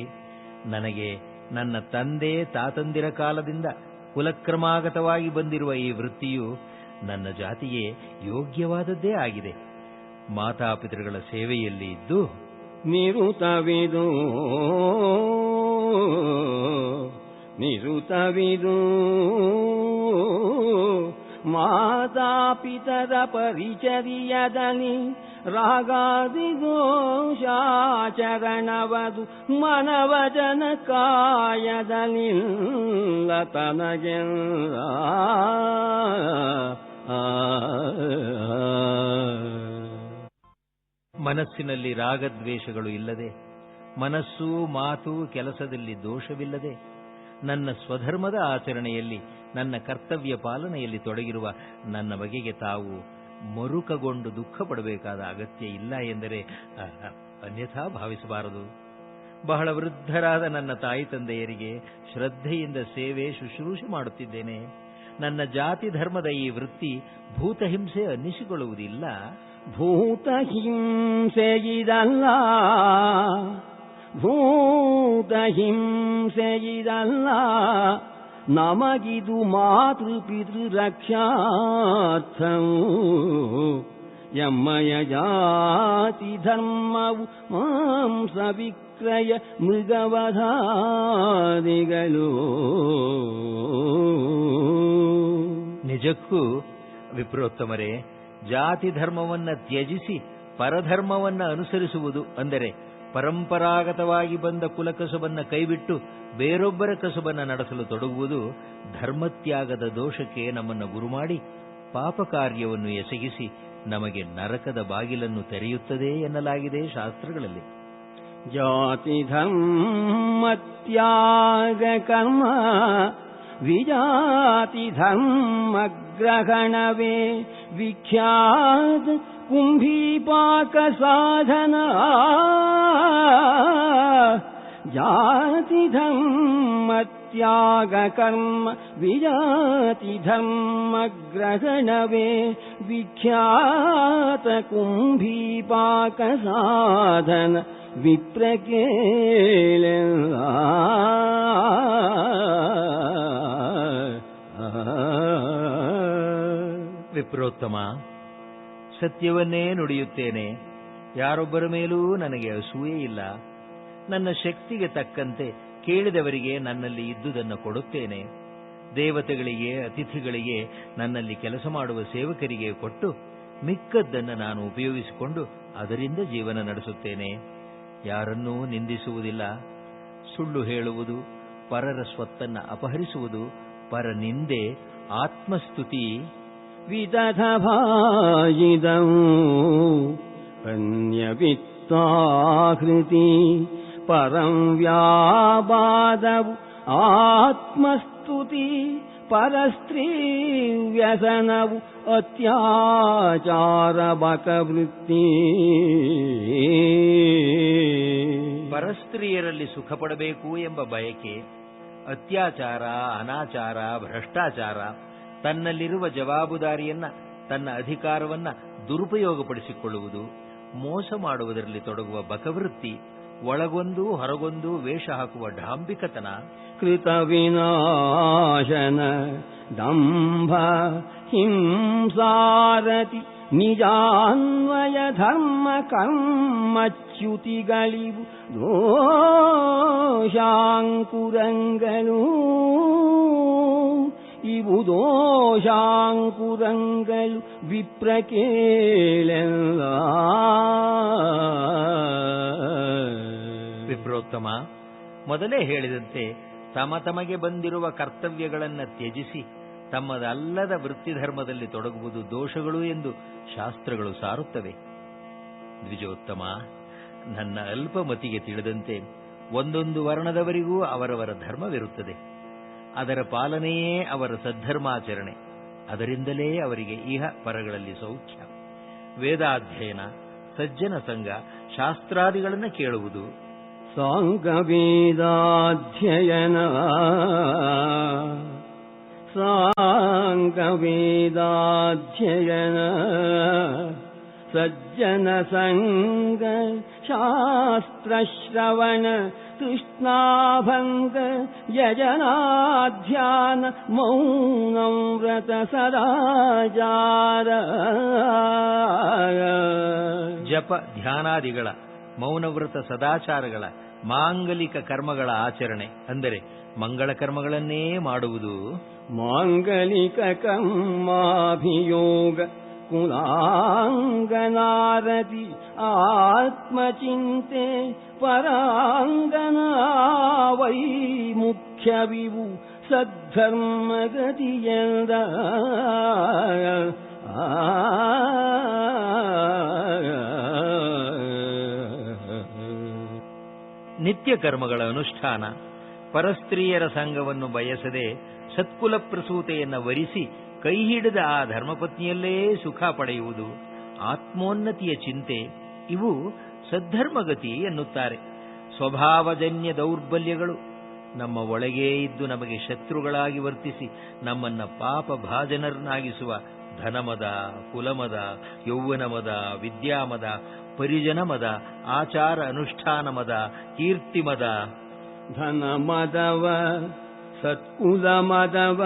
ನನಗೆ ನನ್ನ ತಂದೆ ತಾತಂದಿರ ಕಾಲದಿಂದ ಕುಲಕ್ರಮಾಗತವಾಗಿ ಬಂದಿರುವ ಈ ವೃತ್ತಿಯು ನನ್ನ ಜಾತಿಗೆ ಯೋಗ್ಯವಾದದ್ದೇ ಆಗಿದೆ. ಮಾತಾಪಿತೃಗಳ ಸೇವೆಯಲ್ಲಿ ಇದ್ದು ನಿರುತವಿದು ಮಾತಾಪಿತರ ಪರಿಚರ್ಯದಲ್ಲಿ ರಾಗಾದಿ ದೋಷಾಚರಣವದು ಮನವಜನ ಕಾಯದಲಿಲ್ಲ ತನಗೆಲ್ಲ. ಮನಸ್ಸಿನಲ್ಲಿ ರಾಗದ್ವೇಷಗಳು ಇಲ್ಲದೆ, ಮನಸ್ಸು ಮಾತು ಕೆಲಸದಲ್ಲಿ ದೋಷವಿಲ್ಲದೆ, ನನ್ನ ಸ್ವಧರ್ಮದ ಆಚರಣೆಯಲ್ಲಿ ನನ್ನ ಕರ್ತವ್ಯ ಪಾಲನೆಯಲ್ಲಿ ತೊಡಗಿರುವ ನನ್ನ ಬಗೆಗೆ ತಾವು ಮರುಕಗೊಂಡು ದುಃಖ ಪಡಬೇಕಾದ ಅಗತ್ಯ ಇಲ್ಲ ಎಂದರೆ ಅನ್ಯಥಾ ಭಾವಿಸಬಾರದು. ಬಹಳ ವೃದ್ಧರಾದ ನನ್ನ ತಾಯಿ ತಂದೆಯರಿಗೆ ಶ್ರದ್ಧೆಯಿಂದ ಸೇವೆ ಶುಶ್ರೂಷೆ ಮಾಡುತ್ತಿದ್ದೇನೆ. ನನ್ನ ಜಾತಿ ಧರ್ಮದ ಈ ವೃತ್ತಿ ಭೂತಹಿಂಸೆ ಅನ್ನಿಸಿಕೊಳ್ಳುವುದಿಲ್ಲ. ಭೂತಹಿಂಸೆಯಿದಲ್ಲ, ಭೂತಹಿಂಸೆಯಿದಲ್ಲ, ನಮಗಿದು ಮಾತೃಪಿತೃ ರಕ್ಷಾರ್ಥವು. ಎಮ್ಮಯ ಜಾತಿ ಧರ್ಮವು ಮಾಂಸ ವಿಕ್ರಯ ಮೃಗವಧಾದಿಗಳು. ನಿಜಕ್ಕೂ ವಿಪ್ರೋತ್ತಮರೇ, ಜಾತಿ ಧರ್ಮವನ್ನ ತ್ಯಜಿಸಿ ಪರಧರ್ಮವನ್ನ ಅನುಸರಿಸುವುದು ಅಂದರೆ ಪರಂಪರಾಗತವಾಗಿ ಬಂದ ಕುಲಕಸುಬನ್ನ ಕೈಬಿಟ್ಟು ಬೇರೊಬ್ಬರ ಕಸುಬನ್ನ ನಡೆಸಲು ತೊಡಗುವುದು ಧರ್ಮತ್ಯಾಗದ ದೋಷಕ್ಕೆ ನಮ್ಮನ್ನು ಗುರುಮಾಡಿ ಪಾಪ ಕಾರ್ಯವನ್ನು ಎಸಗಿಸಿ ನಮಗೆ ನರಕದ ಬಾಗಿಲನ್ನು ತೆರೆಯುತ್ತದೆ ಎನ್ನಲಾಗಿದೆ ಶಾಸ್ತ್ರಗಳಲ್ಲಿ. ಜಾತಿ ಧರ್ಮ ತ್ಯಾಗ ಕರ್ಮ ವಿಜಾತಿ ಧರ್ಮಗ್ರಹಣವೇ ವಿಖ್ಯಾತ ಕುಂಭೀಪಾಕ ಸಾಧನ ಜಾತಿ ಧರ್ಮ ತ್ಯಾಗ ಕರ್ಮ ವಿಜಾತಿ ಧರ್ಮ ಗ್ರಹಣವೇ ವಿಖ್ಯಾತ ಕುಂಭೀಪಾಕ ಸಾಧನ ವಿಪ್ರಕೇಳ ವಿಪ್ರೋತ್ತಮ, ಸತ್ಯವನ್ನೇ ನುಡಿಯುತ್ತೇನೆ. ಯಾರೊಬ್ಬರ ಮೇಲೂ ನನಗೆ ಅಸೂಯೆ ಇಲ್ಲ. ನನ್ನ ಶಕ್ತಿಗೆ ತಕ್ಕಂತೆ ಕೇಳಿದವರಿಗೆ ನನ್ನಲ್ಲಿ ಇದ್ದುದನ್ನು ಕೊಡುತ್ತೇನೆ. ದೇವತೆಗಳಿಗೆ, ಅತಿಥಿಗಳಿಗೆ, ನನ್ನಲ್ಲಿ ಕೆಲಸ ಮಾಡುವ ಸೇವಕರಿಗೆ ಕೊಟ್ಟು ಮಿಕ್ಕದ್ದನ್ನು ನಾನು ಉಪಯೋಗಿಸಿಕೊಂಡು ಅದರಿಂದ ಜೀವನ ನಡೆಸುತ್ತೇನೆ. ಯಾರನ್ನೂ ನಿಂದಿಸುವುದಿಲ್ಲ. ಸುಳ್ಳು ಹೇಳುವುದು, ಪರರ ಸ್ವತ್ತನ್ನು ಅಪಹರಿಸುವುದು, ಪರನಿಂದೆ, ಆತ್ಮಸ್ತುತಿ ವಿದಧಭಾಯಿದಂ ಅನ್ಯವಿತ್ತಾಕೃತಿ ಪರಂ ವ್ಯಾಪಾದವು ಆತ್ಮಸ್ತುತಿ ಪರಸ್ತ್ರೀ ವ್ಯಸನವು ಅತ್ಯಾಚಾರ ಬಕವೃತ್ತಿ. ಪರಸ್ತ್ರೀಯರಲ್ಲಿ ಸುಖ ಪಡಬೇಕು ಎಂಬ ಬಯಕೆ, ಅತ್ಯಾಚಾರ, ಅನಾಚಾರ, ಭ್ರಷ್ಟಾಚಾರ, ತನ್ನಲ್ಲಿರುವ ಜವಾಬುದಾರಿಯನ್ನ, ತನ್ನ ಅಧಿಕಾರವನ್ನ ದುರುಪಯೋಗಪಡಿಸಿಕೊಳ್ಳುವುದು, ಮೋಸ ಮಾಡುವುದರಲ್ಲಿ ತೊಡಗುವ ಬಕವೃತ್ತಿ, ಒಳಗೊಂದು ಹೊರಗೊಂದು ವೇಷ ಹಾಕುವ ಡಾಂಬಿಕತನ, ಕೃತ ವಿನಾಶನ ದಂಭ ಹಿಂಸಾರತಿ ನಿಜಾನ್ವಯ ಧರ್ಮ ಕರ್ಮಚ್ಯುತಿಗಳಿವು ದೋಷಾಂಕುರಂಗಳು. ಇವು ದೋಷಾಂಕುರಂಗಳು ವಿಪ್ರಕೇಳೆಲ್ಲ. ವಿಪ್ರೋತ್ತಮ, ಮೊದಲೇ ಹೇಳಿದಂತೆ ತಮಗೆ ಬಂದಿರುವ ಕರ್ತವ್ಯಗಳನ್ನು ತ್ಯಜಿಸಿ ತಮ್ಮದಲ್ಲದ ವೃತ್ತಿಧರ್ಮದಲ್ಲಿ ತೊಡಗುವುದು ದೋಷಗಳು ಎಂದು ಶಾಸ್ತ್ರಗಳು ಸಾರುತ್ತವೆ. ದ್ವಿಜೋತ್ತಮ, ನನ್ನ ಅಲ್ಪಮತಿಗೆ ತಿಳಿದಂತೆ ಒಂದೊಂದು ವರ್ಣದವರಿಗೂ ಅವರವರ ಧರ್ಮವಿರುತ್ತದೆ. ಅದರ ಪಾಲನೆಯೇ ಅವರ ಸದ್ಧರ್ಮಾಚರಣೆ. ಅದರಿಂದಲೇ ಅವರಿಗೆ ಇಹ ಪರಗಳಲ್ಲಿ ಸೌಖ್ಯ. ವೇದಾಧ್ಯಯನ, ಸಜ್ಜನ ಸಂಘ, ಶಾಸ್ತ್ರಾದಿಗಳನ್ನು ಕೇಳುವುದು, ಸಾಂಗವೇದಾಧ್ಯಯನ ಸಜ್ಜನ ಸಂಗ ಶಾಸ್ತ್ರಶ್ರವಣ ತೃಷ್ಣಾಭಂಗ ಯಜನಾಧ್ಯಾನ ಮೌನಂ ವ್ರತ ಸದಾಚಾರ. ಜಪ ಧ್ಯಾನಾದಿಗಳ, ಮೌನವ್ರತ ಸದಾಚಾರಗಳ, ಮಾಂಗಲಿಕ ಕರ್ಮಗಳ ಆಚರಣೆ ಅಂದರೆ ಮಂಗಳ ಕರ್ಮಗಳನ್ನೇ ಮಾಡುವುದು. ಮಾಂಗಲಿಕ ಕರ್ಮಾಭಿಯೋಗ ಕುಲಾಂಗನಾರತಿ ಆತ್ಮಚಿಂತೆ ಪರಾಂಗನ ವೈ ಮುಖ್ಯವಿವು ಸದ್ಧರ್ಮಗತಿಯಂದ. ನಿತ್ಯ ಕರ್ಮಗಳ ಅನುಷ್ಠಾನ, ಪರಸ್ತ್ರೀಯರ ಸಂಘವನ್ನು ಬಯಸದೆ ಸತ್ಕುಲ ಪ್ರಸೂತೆಯನ್ನು ವರಿಸಿ ಕೈ ಹಿಡಿದ ಆ ಧರ್ಮಪತ್ನಿಯಲ್ಲೇ ಸುಖ ಪಡೆಯುವುದು, ಆತ್ಮೋನ್ನತಿಯ ಚಿಂತೆ, ಇವು ಸದ್ಧರ್ಮಗತಿ ಎನ್ನುತ್ತಾರೆ. ಸ್ವಭಾವಜನ್ಯ ದೌರ್ಬಲ್ಯಗಳು ನಮ್ಮ ಒಳಗೇ ಇದ್ದು ನಮಗೆ ಶತ್ರುಗಳಾಗಿ ವರ್ತಿಸಿ ನಮ್ಮನ್ನ ಪಾಪ ಭಾಜನರನ್ನಾಗಿಸುವ ಧನಮದ, ಕುಲಮದ, ಯೌವನಮದ, ವಿದ್ಯಾಮದ, ಪರಿಜನಮದ, ಆಚಾರ ಅನುಷ್ಠಾನ ಮದ, ಕೀರ್ತಿಮದ, ಧನಮದವ, ಸತ್ಕುಲಮದವ,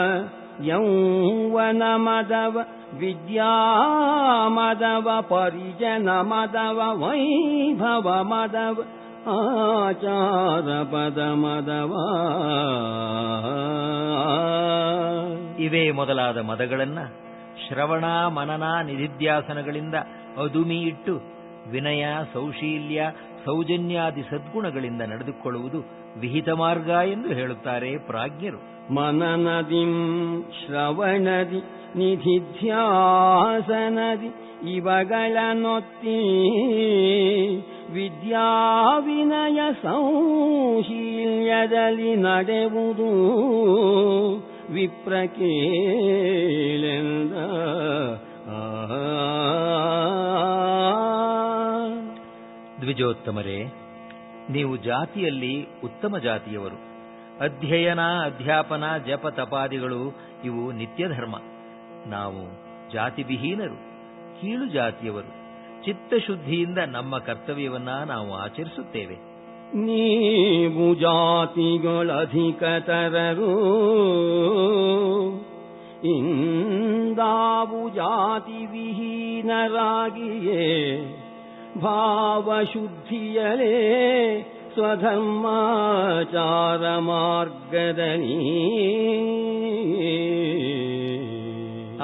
ಯೌವನಮದವ, ವಿದ್ಯಾಮದವ, ಪರಿಜನಮದವ, ವೈಭವಮದವ, ಆಚಾರ ಪದಮದವ. ಇವೇ ಮೊದಲಾದ ಮದಗಳನ್ನ ಶ್ರವಣ, ಮನನ, ನಿಧಿಧ್ಯಾಸನಗಳಿಂದ ಅದುಮಿ ಇಟ್ಟು ವಿನಯ, ಸೌಶೀಲ್ಯ, ಸೌಜನ್ಯಾದಿ ಸದ್ಗುಣಗಳಿಂದ ನಡೆದುಕೊಳ್ಳುವುದು ವಿಹಿತ ಮಾರ್ಗ ಎಂದು ಹೇಳುತ್ತಾರೆ ಪ್ರಾಜ್ಞರು. ಮನನದಿಂ ಶ್ರವಣದಿ ನಿಧಿಧ್ಯಾಸನದಿ ಇವಗಳನ್ನೊತ್ತಿ ವಿದ್ಯಾವಿನಯ ಸೌಶೀಲ್ಯದಲ್ಲಿ ನಡೆಯುವುದು ವಿಪ್ರಕೇಳೆಂದ. ದ್ವಿಜೋತ್ತಮರೇ, ನೀವು ಜಾತಿಯಲ್ಲಿ ಉತ್ತಮ ಜಾತಿಯವರು. ಅಧ್ಯಯನ, ಅಧ್ಯಾಪನ, ಜಪ ತಪಾದಿಗಳು ಇವು ನಿತ್ಯ ಧರ್ಮ. ನಾವು ಜಾತಿವಿಹೀನರು, ಕೀಳು ಜಾತಿಯವರು. ಚಿತ್ತಶುದ್ಧಿಯಿಂದ ನಮ್ಮ ಕರ್ತವ್ಯವನ್ನ ನಾವು ಆಚರಿಸುತ್ತೇವೆ. ನೀವು ಜಾತಿಗಳಧಿಕತರರು, ಇಂದಾವು ಜಾತಿ ವಿಹೀನರಾಗಿಯೇ ಭಾವಶುದ್ಧಿಯಲೇ ಸ್ವಧರ್ಮಾಚಾರ ಮಾರ್ಗದಲ್ಲಿ.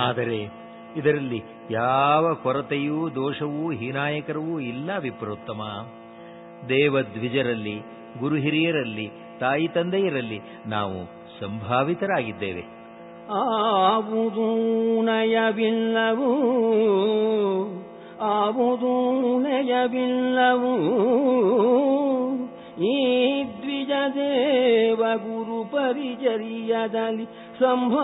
ಆದರೆ ಇದರಲ್ಲಿ ಯಾವ ಕೊರತೆಯೂ ದೋಷವೂ ಹೀನಾಯಕರವೂ ಇಲ್ಲ ವಿಪ್ರೋತ್ತಮ. ದೇವದ್ವಿಜರಲ್ಲಿ, ಗುರು ಹಿರಿಯರಲ್ಲಿ, ತಾಯಿ ತಂದೆಯರಲ್ಲಿ ನಾವು ಸಂಭಾವಿತರಾಗಿದ್ದೇವೆ. ಆವುದು ನಯವಿಲ್ಲವೂ, ಆವುದು ನಯವಿಲ್ಲವೂ ಈ ದ್ವಿಜ ದೇವ ಗುರು ಪರಿಚರ್ಯದಲ್ಲಿ ಸಂಭಾವಿತರು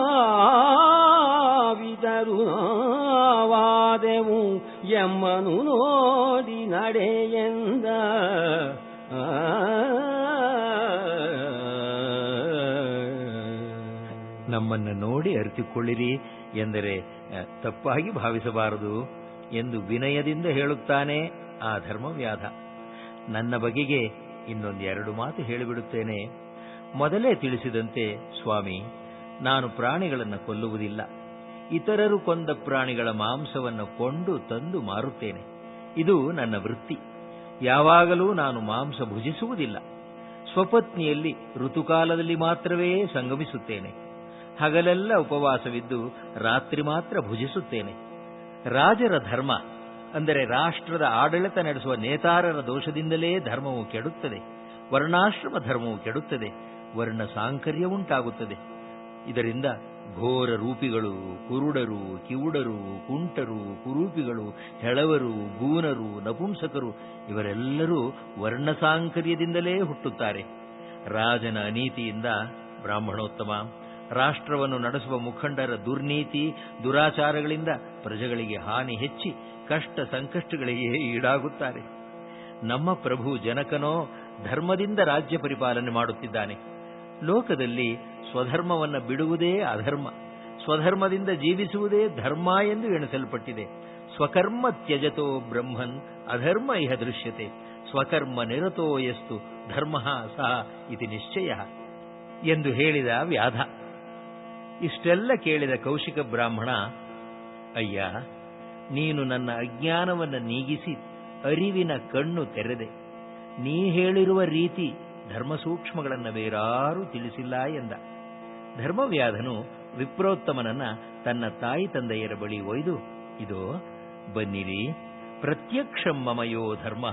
ನಾವಾದೆವು ಎಮ್ಮನು ನೋಡಿ ನಡೆಯೆಂದ. ನಮ್ಮನ್ನು ನೋಡಿ ಅರಿತುಕೊಳ್ಳಿರಿ ಎಂದರೆ ತಪ್ಪಾಗಿ ಭಾವಿಸಬಾರದು ಎಂದು ವಿನಯದಿಂದ ಹೇಳುತ್ತಾನೆ ಆ ಧರ್ಮವ್ಯಾಧ. ನನ್ನ ಬಗೆಗೆ ಇನ್ನೊಂದೆರಡು ಮಾತು ಹೇಳಿಬಿಡುತ್ತೇನೆ. ಮೊದಲೇ ತಿಳಿಸಿದಂತೆ ಸ್ವಾಮಿ, ನಾನು ಪ್ರಾಣಿಗಳನ್ನು ಕೊಲ್ಲುವುದಿಲ್ಲ. ಇತರರು ಕೊಂದ ಪ್ರಾಣಿಗಳ ಮಾಂಸವನ್ನು ಕೊಂಡು ತಂದು ಮಾರುತ್ತೇನೆ. ಇದು ನನ್ನ ವೃತ್ತಿ. ಯಾವಾಗಲೂ ನಾನು ಮಾಂಸ ಭುಜಿಸುವುದಿಲ್ಲ. ಸ್ವಪತ್ನಿಯಲ್ಲಿ ಋತುಕಾಲದಲ್ಲಿ ಮಾತ್ರವೇ ಸಂಗಮಿಸುತ್ತೇನೆ. ಹಗಲೆಲ್ಲ ಉಪವಾಸವಿದ್ದು ರಾತ್ರಿ ಮಾತ್ರ ಭುಜಿಸುತ್ತೇನೆ. ರಾಜರ ಧರ್ಮ ಅಂದರೆ ರಾಷ್ಟ್ರದ ಆಡಳಿತ ನಡೆಸುವ ನೇತಾರರ ದೋಷದಿಂದಲೇ ಧರ್ಮವು ಕೆಡುತ್ತದೆ. ವರ್ಣಾಶ್ರಮ ಧರ್ಮವು ಕೆಡುತ್ತದೆ. ವರ್ಣ ಸಾಂಕರ್ಯವುಂಟಾಗುತ್ತದೆ. ಇದರಿಂದ ಘೋರ ರೂಪಿಗಳು, ಕುರುಡರು, ಕಿವುಡರು, ಕುಂಟರು, ಕುರೂಪಿಗಳು, ಹೆಳವರು, ಗೂನರು, ನಪುಂಸಕರು ಇವರೆಲ್ಲರೂ ವರ್ಣ ಸಾಂಕರ್ಯದಿಂದಲೇ ಹುಟ್ಟುತ್ತಾರೆ. ರಾಜನ ಅನೀತಿಯಿಂದ ಬ್ರಾಹ್ಮಣೋತ್ತಮ, ರಾಷ್ಟ್ರವನ್ನು ನಡೆಸುವ ಮುಖಂಡರ ದುರ್ನೀತಿ ದುರಾಚಾರಗಳಿಂದ ಪ್ರಜೆಗಳಿಗೆ ಹಾನಿ ಹೆಚ್ಚಿ ಕಷ್ಟ ಸಂಕಷ್ಟಗಳಿಗೆ ಈಡಾಗುತ್ತಾರೆ. ನಮ್ಮ ಪ್ರಭು ಜನಕನೋ ಧರ್ಮದಿಂದ ರಾಜ್ಯ ಪರಿಪಾಲನೆ ಮಾಡುತ್ತಿದ್ದಾನೆ. ಲೋಕದಲ್ಲಿ ಸ್ವಧರ್ಮವನ್ನು ಬಿಡುವುದೇ ಅಧರ್ಮ, ಸ್ವಧರ್ಮದಿಂದ ಜೀವಿಸುವುದೇ ಧರ್ಮ ಎಂದು ಎಣಿಸಲ್ಪಟ್ಟಿದೆ. ಸ್ವಕರ್ಮ ತ್ಯಜತೋ ಬ್ರಹ್ಮನ್ ಅಧರ್ಮ ಇಹ ದೃಶ್ಯತೆ, ಸ್ವಕರ್ಮ ನಿರತೋ ಯಸ್ತು ಧರ್ಮ ಸಹ ಇತಿ ನಿಶ್ಚಯ ಎಂದು ಹೇಳಿದ ವ್ಯಾಧ. ಇಷ್ಟೆಲ್ಲ ಕೇಳಿದ ಕೌಶಿಕ ಬ್ರಾಹ್ಮಣ, ಅಯ್ಯ, ನೀನು ನನ್ನ ಅಜ್ಞಾನವನ್ನು ನೀಗಿಸಿ ಅರಿವಿನ ಕಣ್ಣು ತೆರೆದೆ. ನೀ ಹೇಳಿರುವ ರೀತಿ ಧರ್ಮಸೂಕ್ಷ್ಮಗಳನ್ನು ಬೇರಾರೂ ತಿಳಿಸಿಲ್ಲ ಎಂದ. ಧರ್ಮವ್ಯಾಧನು ವಿಪ್ರೋತ್ತಮನನ್ನ ತನ್ನ ತಾಯಿ ತಂದೆಯರ ಬಳಿ ಒಯ್ದು, ಇದೋ ಬನ್ನಿರಿ, ಪ್ರತ್ಯಕ್ಷಂ ಮಮಯೋ ಧರ್ಮ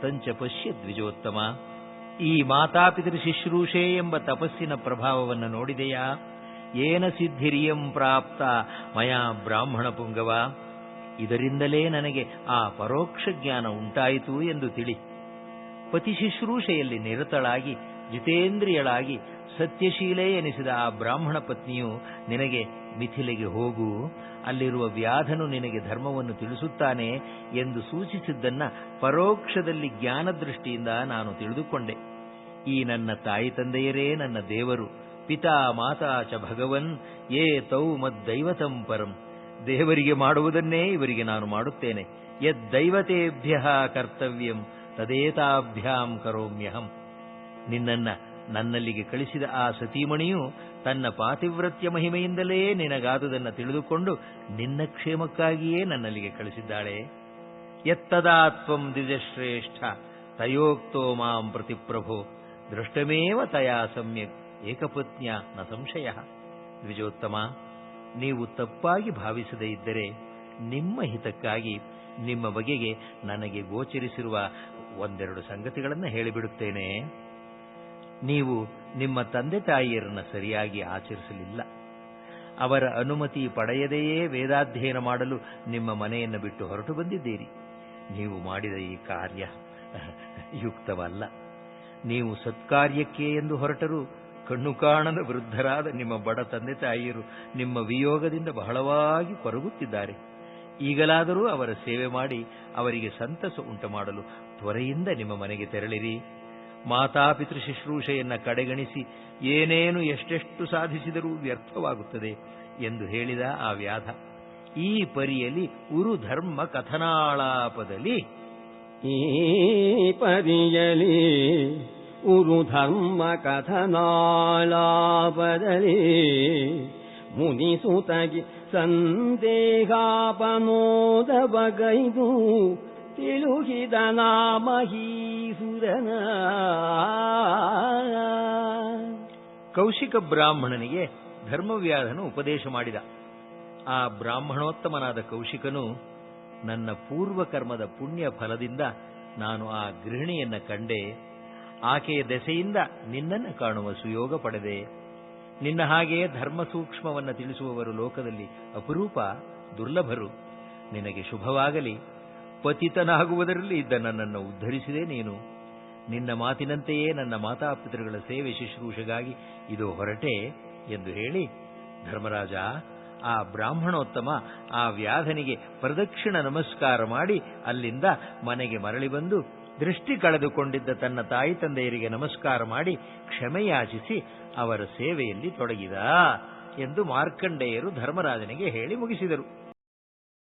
ತಂಚ ಪಶ್ಯ ದ್ವಿಜೋತ್ತಮ. ಈ ಮಾತಾಪಿತೃ ಶುಶ್ರೂಷೆ ಎಂಬ ತಪಸ್ಸಿನ ಪ್ರಭಾವವನ್ನು ನೋಡಿದೆಯಾ? ಏನ ಸಿದ್ಧಿರಿಯಂ ಪ್ರಾಪ್ತ ಮಯಾ ಬ್ರಾಹ್ಮಣ ಪುಂಗವ. ಇದರಿಂದಲೇ ನನಗೆ ಆ ಪರೋಕ್ಷ ಜ್ಞಾನ ಉಂಟಾಯಿತು ಎಂದು ತಿಳಿ. ಪತಿ ಶುಶ್ರೂಷೆಯಲ್ಲಿ ನಿರತಳಾಗಿ ಜಿತೇಂದ್ರಿಯಳಾಗಿ ಸತ್ಯಶೀಲೆ ಎನಿಸಿದ ಆ ಬ್ರಾಹ್ಮಣ ಪತ್ನಿಯು ನಿನಗೆ ಮಿಥಿಲೆಗೆ ಹೋಗು, ಅಲ್ಲಿರುವ ವ್ಯಾಧನು ನಿನಗೆ ಧರ್ಮವನ್ನು ತಿಳಿಸುತ್ತಾನೆ ಎಂದು ಸೂಚಿಸಿದ್ದನ್ನ ಪರೋಕ್ಷದಲ್ಲಿ ಜ್ಞಾನದೃಷ್ಟಿಯಿಂದ ನಾನು ತಿಳಿದುಕೊಂಡೆ. ಈ ನನ್ನ ತಾಯಿ ತಂದೆಯರೇ ನನ್ನ ದೇವರು. ಪಿತಾ ಮಾತಾ ಚ ಭಗವನ್ ಯೇ ತೌ ಮದ್ದೈವತಂ ಪರಂ. ದೇವರಿಗೆ ಮಾಡುವುದನ್ನೇ ಇವರಿಗೆ ನಾನು ಮಾಡುತ್ತೇನೆ. ಯದ್ದೈವತೇಭ್ಯ ಕರ್ತವ್ಯಂ ತದೇತಾಭ್ಯಾಂ ಕರೋಮ್ಯಹಂ. ನಿನ್ನನ್ನ ನನ್ನಲ್ಲಿಗೆ ಕಳಿಸಿದ ಆ ಸತೀಮಣಿಯು ತನ್ನ ಪಾತಿವ್ರತ್ಯ ಮಹಿಮೆಯಿಂದಲೇ ನಿನಗಾದುದನ್ನು ತಿಳಿದುಕೊಂಡು ನಿನ್ನ ಕ್ಷೇಮಕ್ಕಾಗಿಯೇ ನನ್ನಲ್ಲಿಗೆ ಕಳಿಸಿದ್ದಾಳೆ. ಯತ್ತದಾತ್ವಂ ದ್ವಿಜಶ್ರೇಷ್ಠ ತಯೋಕ್ತೋ ಮಾಂ ಪ್ರತಿಪ್ರಭೋ ದೃಷ್ಟಮೇವ ತಯಾ ಸಮ್ಯಕ್ ಏಕಪತ್ನ್ಯ ನ ಸಂಶಯ. ದ್ವಿಜೋತ್ತಮ, ನೀವು ತಪ್ಪಾಗಿ ಭಾವಿಸದೇ ಇದ್ದರೆ ನಿಮ್ಮ ಹಿತಕ್ಕಾಗಿ ನಿಮ್ಮ ಬಗೆಗೆ ನನಗೆ ಗೋಚರಿಸಿರುವ ಒಂದೆರಡು ಸಂಗತಿಗಳನ್ನು ಹೇಳಿಬಿಡುತ್ತೇನೆ. ನೀವು ನಿಮ್ಮ ತಂದೆ ತಾಯಿಯರನ್ನು ಸರಿಯಾಗಿ ಆಚರಿಸಲಿಲ್ಲ. ಅವರ ಅನುಮತಿ ಪಡೆಯದೆಯೇ ವೇದಾಧ್ಯಯನ ಮಾಡಲು ನಿಮ್ಮ ಮನೆಯನ್ನು ಬಿಟ್ಟು ಹೊರಟು ಬಂದಿದ್ದೀರಿ. ನೀವು ಮಾಡಿದ ಈ ಕಾರ್ಯ ಯುಕ್ತವಲ್ಲ. ನೀವು ಸತ್ಕಾರ್ಯಕ್ಕೆ ಎಂದು ಹೊರಟರು ಕಣ್ಣು ಕಾಣದ ವೃದ್ಧರಾದ ನಿಮ್ಮ ಬಡ ತಂದೆ ತಾಯಿಯರು ನಿಮ್ಮ ವಿಯೋಗದಿಂದ ಬಹಳವಾಗಿ ಕೊರಗುತ್ತಿದ್ದಾರೆ. ಈಗಲಾದರೂ ಅವರ ಸೇವೆ ಮಾಡಿ ಅವರಿಗೆ ಸಂತಸ ಉಂಟು ಮಾಡಲು ತ್ವರೆಯಿಂದ ನಿಮ್ಮ ಮನೆಗೆ ತೆರಳಿರಿ. ಮಾತಾಪಿತೃ ಶುಶ್ರೂಷೆಯನ್ನ ಕಡೆಗಣಿಸಿ ಏನೇನು ಎಷ್ಟೆಷ್ಟು ಸಾಧಿಸಿದರೂ ವ್ಯರ್ಥವಾಗುತ್ತದೆ ಎಂದು ಹೇಳಿದ ಆ ವ್ಯಾಧ. ಈ ಪರಿಯಲ್ಲಿ ಉರು ಧರ್ಮ ಕಥನಾಳಾಪದಲ್ಲಿ ಈ ಪರಿಯಲಿ ಉರು ಧರ್ಮ ಕಥನಾಳಾಪದಲ್ಲಿ ಮುನಿಸುತಗಿ ಸಂದೇಹಾಪನೋದ ಬಗೈದು ತಿಳುಹಿದ ನಾಮಹೀಸುರನ. ಕೌಶಿಕ ಬ್ರಾಹ್ಮಣನಿಗೆ ಧರ್ಮವ್ಯಾಧನು ಉಪದೇಶ ಮಾಡಿದ. ಆ ಬ್ರಾಹ್ಮಣೋತ್ತಮನಾದ ಕೌಶಿಕನು, ನನ್ನ ಪೂರ್ವಕರ್ಮದ ಪುಣ್ಯ ಫಲದಿಂದ ನಾನು ಆ ಗೃಹಿಣಿಯನ್ನ ಕಂಡೆ, ಆಕೆಯ ದೆಸೆಯಿಂದ ನಿನ್ನನ್ನು ಕಾಣುವ ಸುಯೋಗ ಪಡೆದೆ. ನಿನ್ನ ಹಾಗೆಯೇ ಧರ್ಮ ಸೂಕ್ಷ್ಮವನ್ನು ತಿಳಿಸುವವರು ಲೋಕದಲ್ಲಿ ಅಪರೂಪ, ದುರ್ಲಭರು. ನಿನಗೆ ಶುಭವಾಗಲಿ. ಪತಿತನಾಗುವುದರಲ್ಲಿ ಇದ್ದ ನನ್ನನ್ನು ಉದ್ಧರಿಸಿದೆ ನೀನು. ನಿನ್ನ ಮಾತಿನಂತೆಯೇ ನನ್ನ ಮಾತಾಪಿತೃಗಳ ಸೇವೆ ಶುಶ್ರೂಷೆಗಾಗಿ ಇದು ಹೊರಟೆ ಎಂದು ಹೇಳಿ, ಧರ್ಮರಾಜ, ಆ ಬ್ರಾಹ್ಮಣೋತ್ತಮ ಆ ವ್ಯಾಧನಿಗೆ ಪ್ರದಕ್ಷಿಣ ನಮಸ್ಕಾರ ಮಾಡಿ ಅಲ್ಲಿಂದ ಮನೆಗೆ ಮರಳಿ ಬಂದು ದೃಷ್ಟಿ ಕಳೆದುಕೊಂಡಿದ್ದ ತನ್ನ ತಾಯಿ ತಂದೆಯರಿಗೆ ನಮಸ್ಕಾರ ಮಾಡಿ ಕ್ಷಮೆಯಾಚಿಸಿ ಅವರ ಸೇವೆಯಲ್ಲಿ ತೊಡಗಿದ ಎಂದು ಮಾರ್ಕಂಡೇಯರು ಧರ್ಮರಾಜನಿಗೆ ಹೇಳಿ ಮುಗಿಸಿದರು.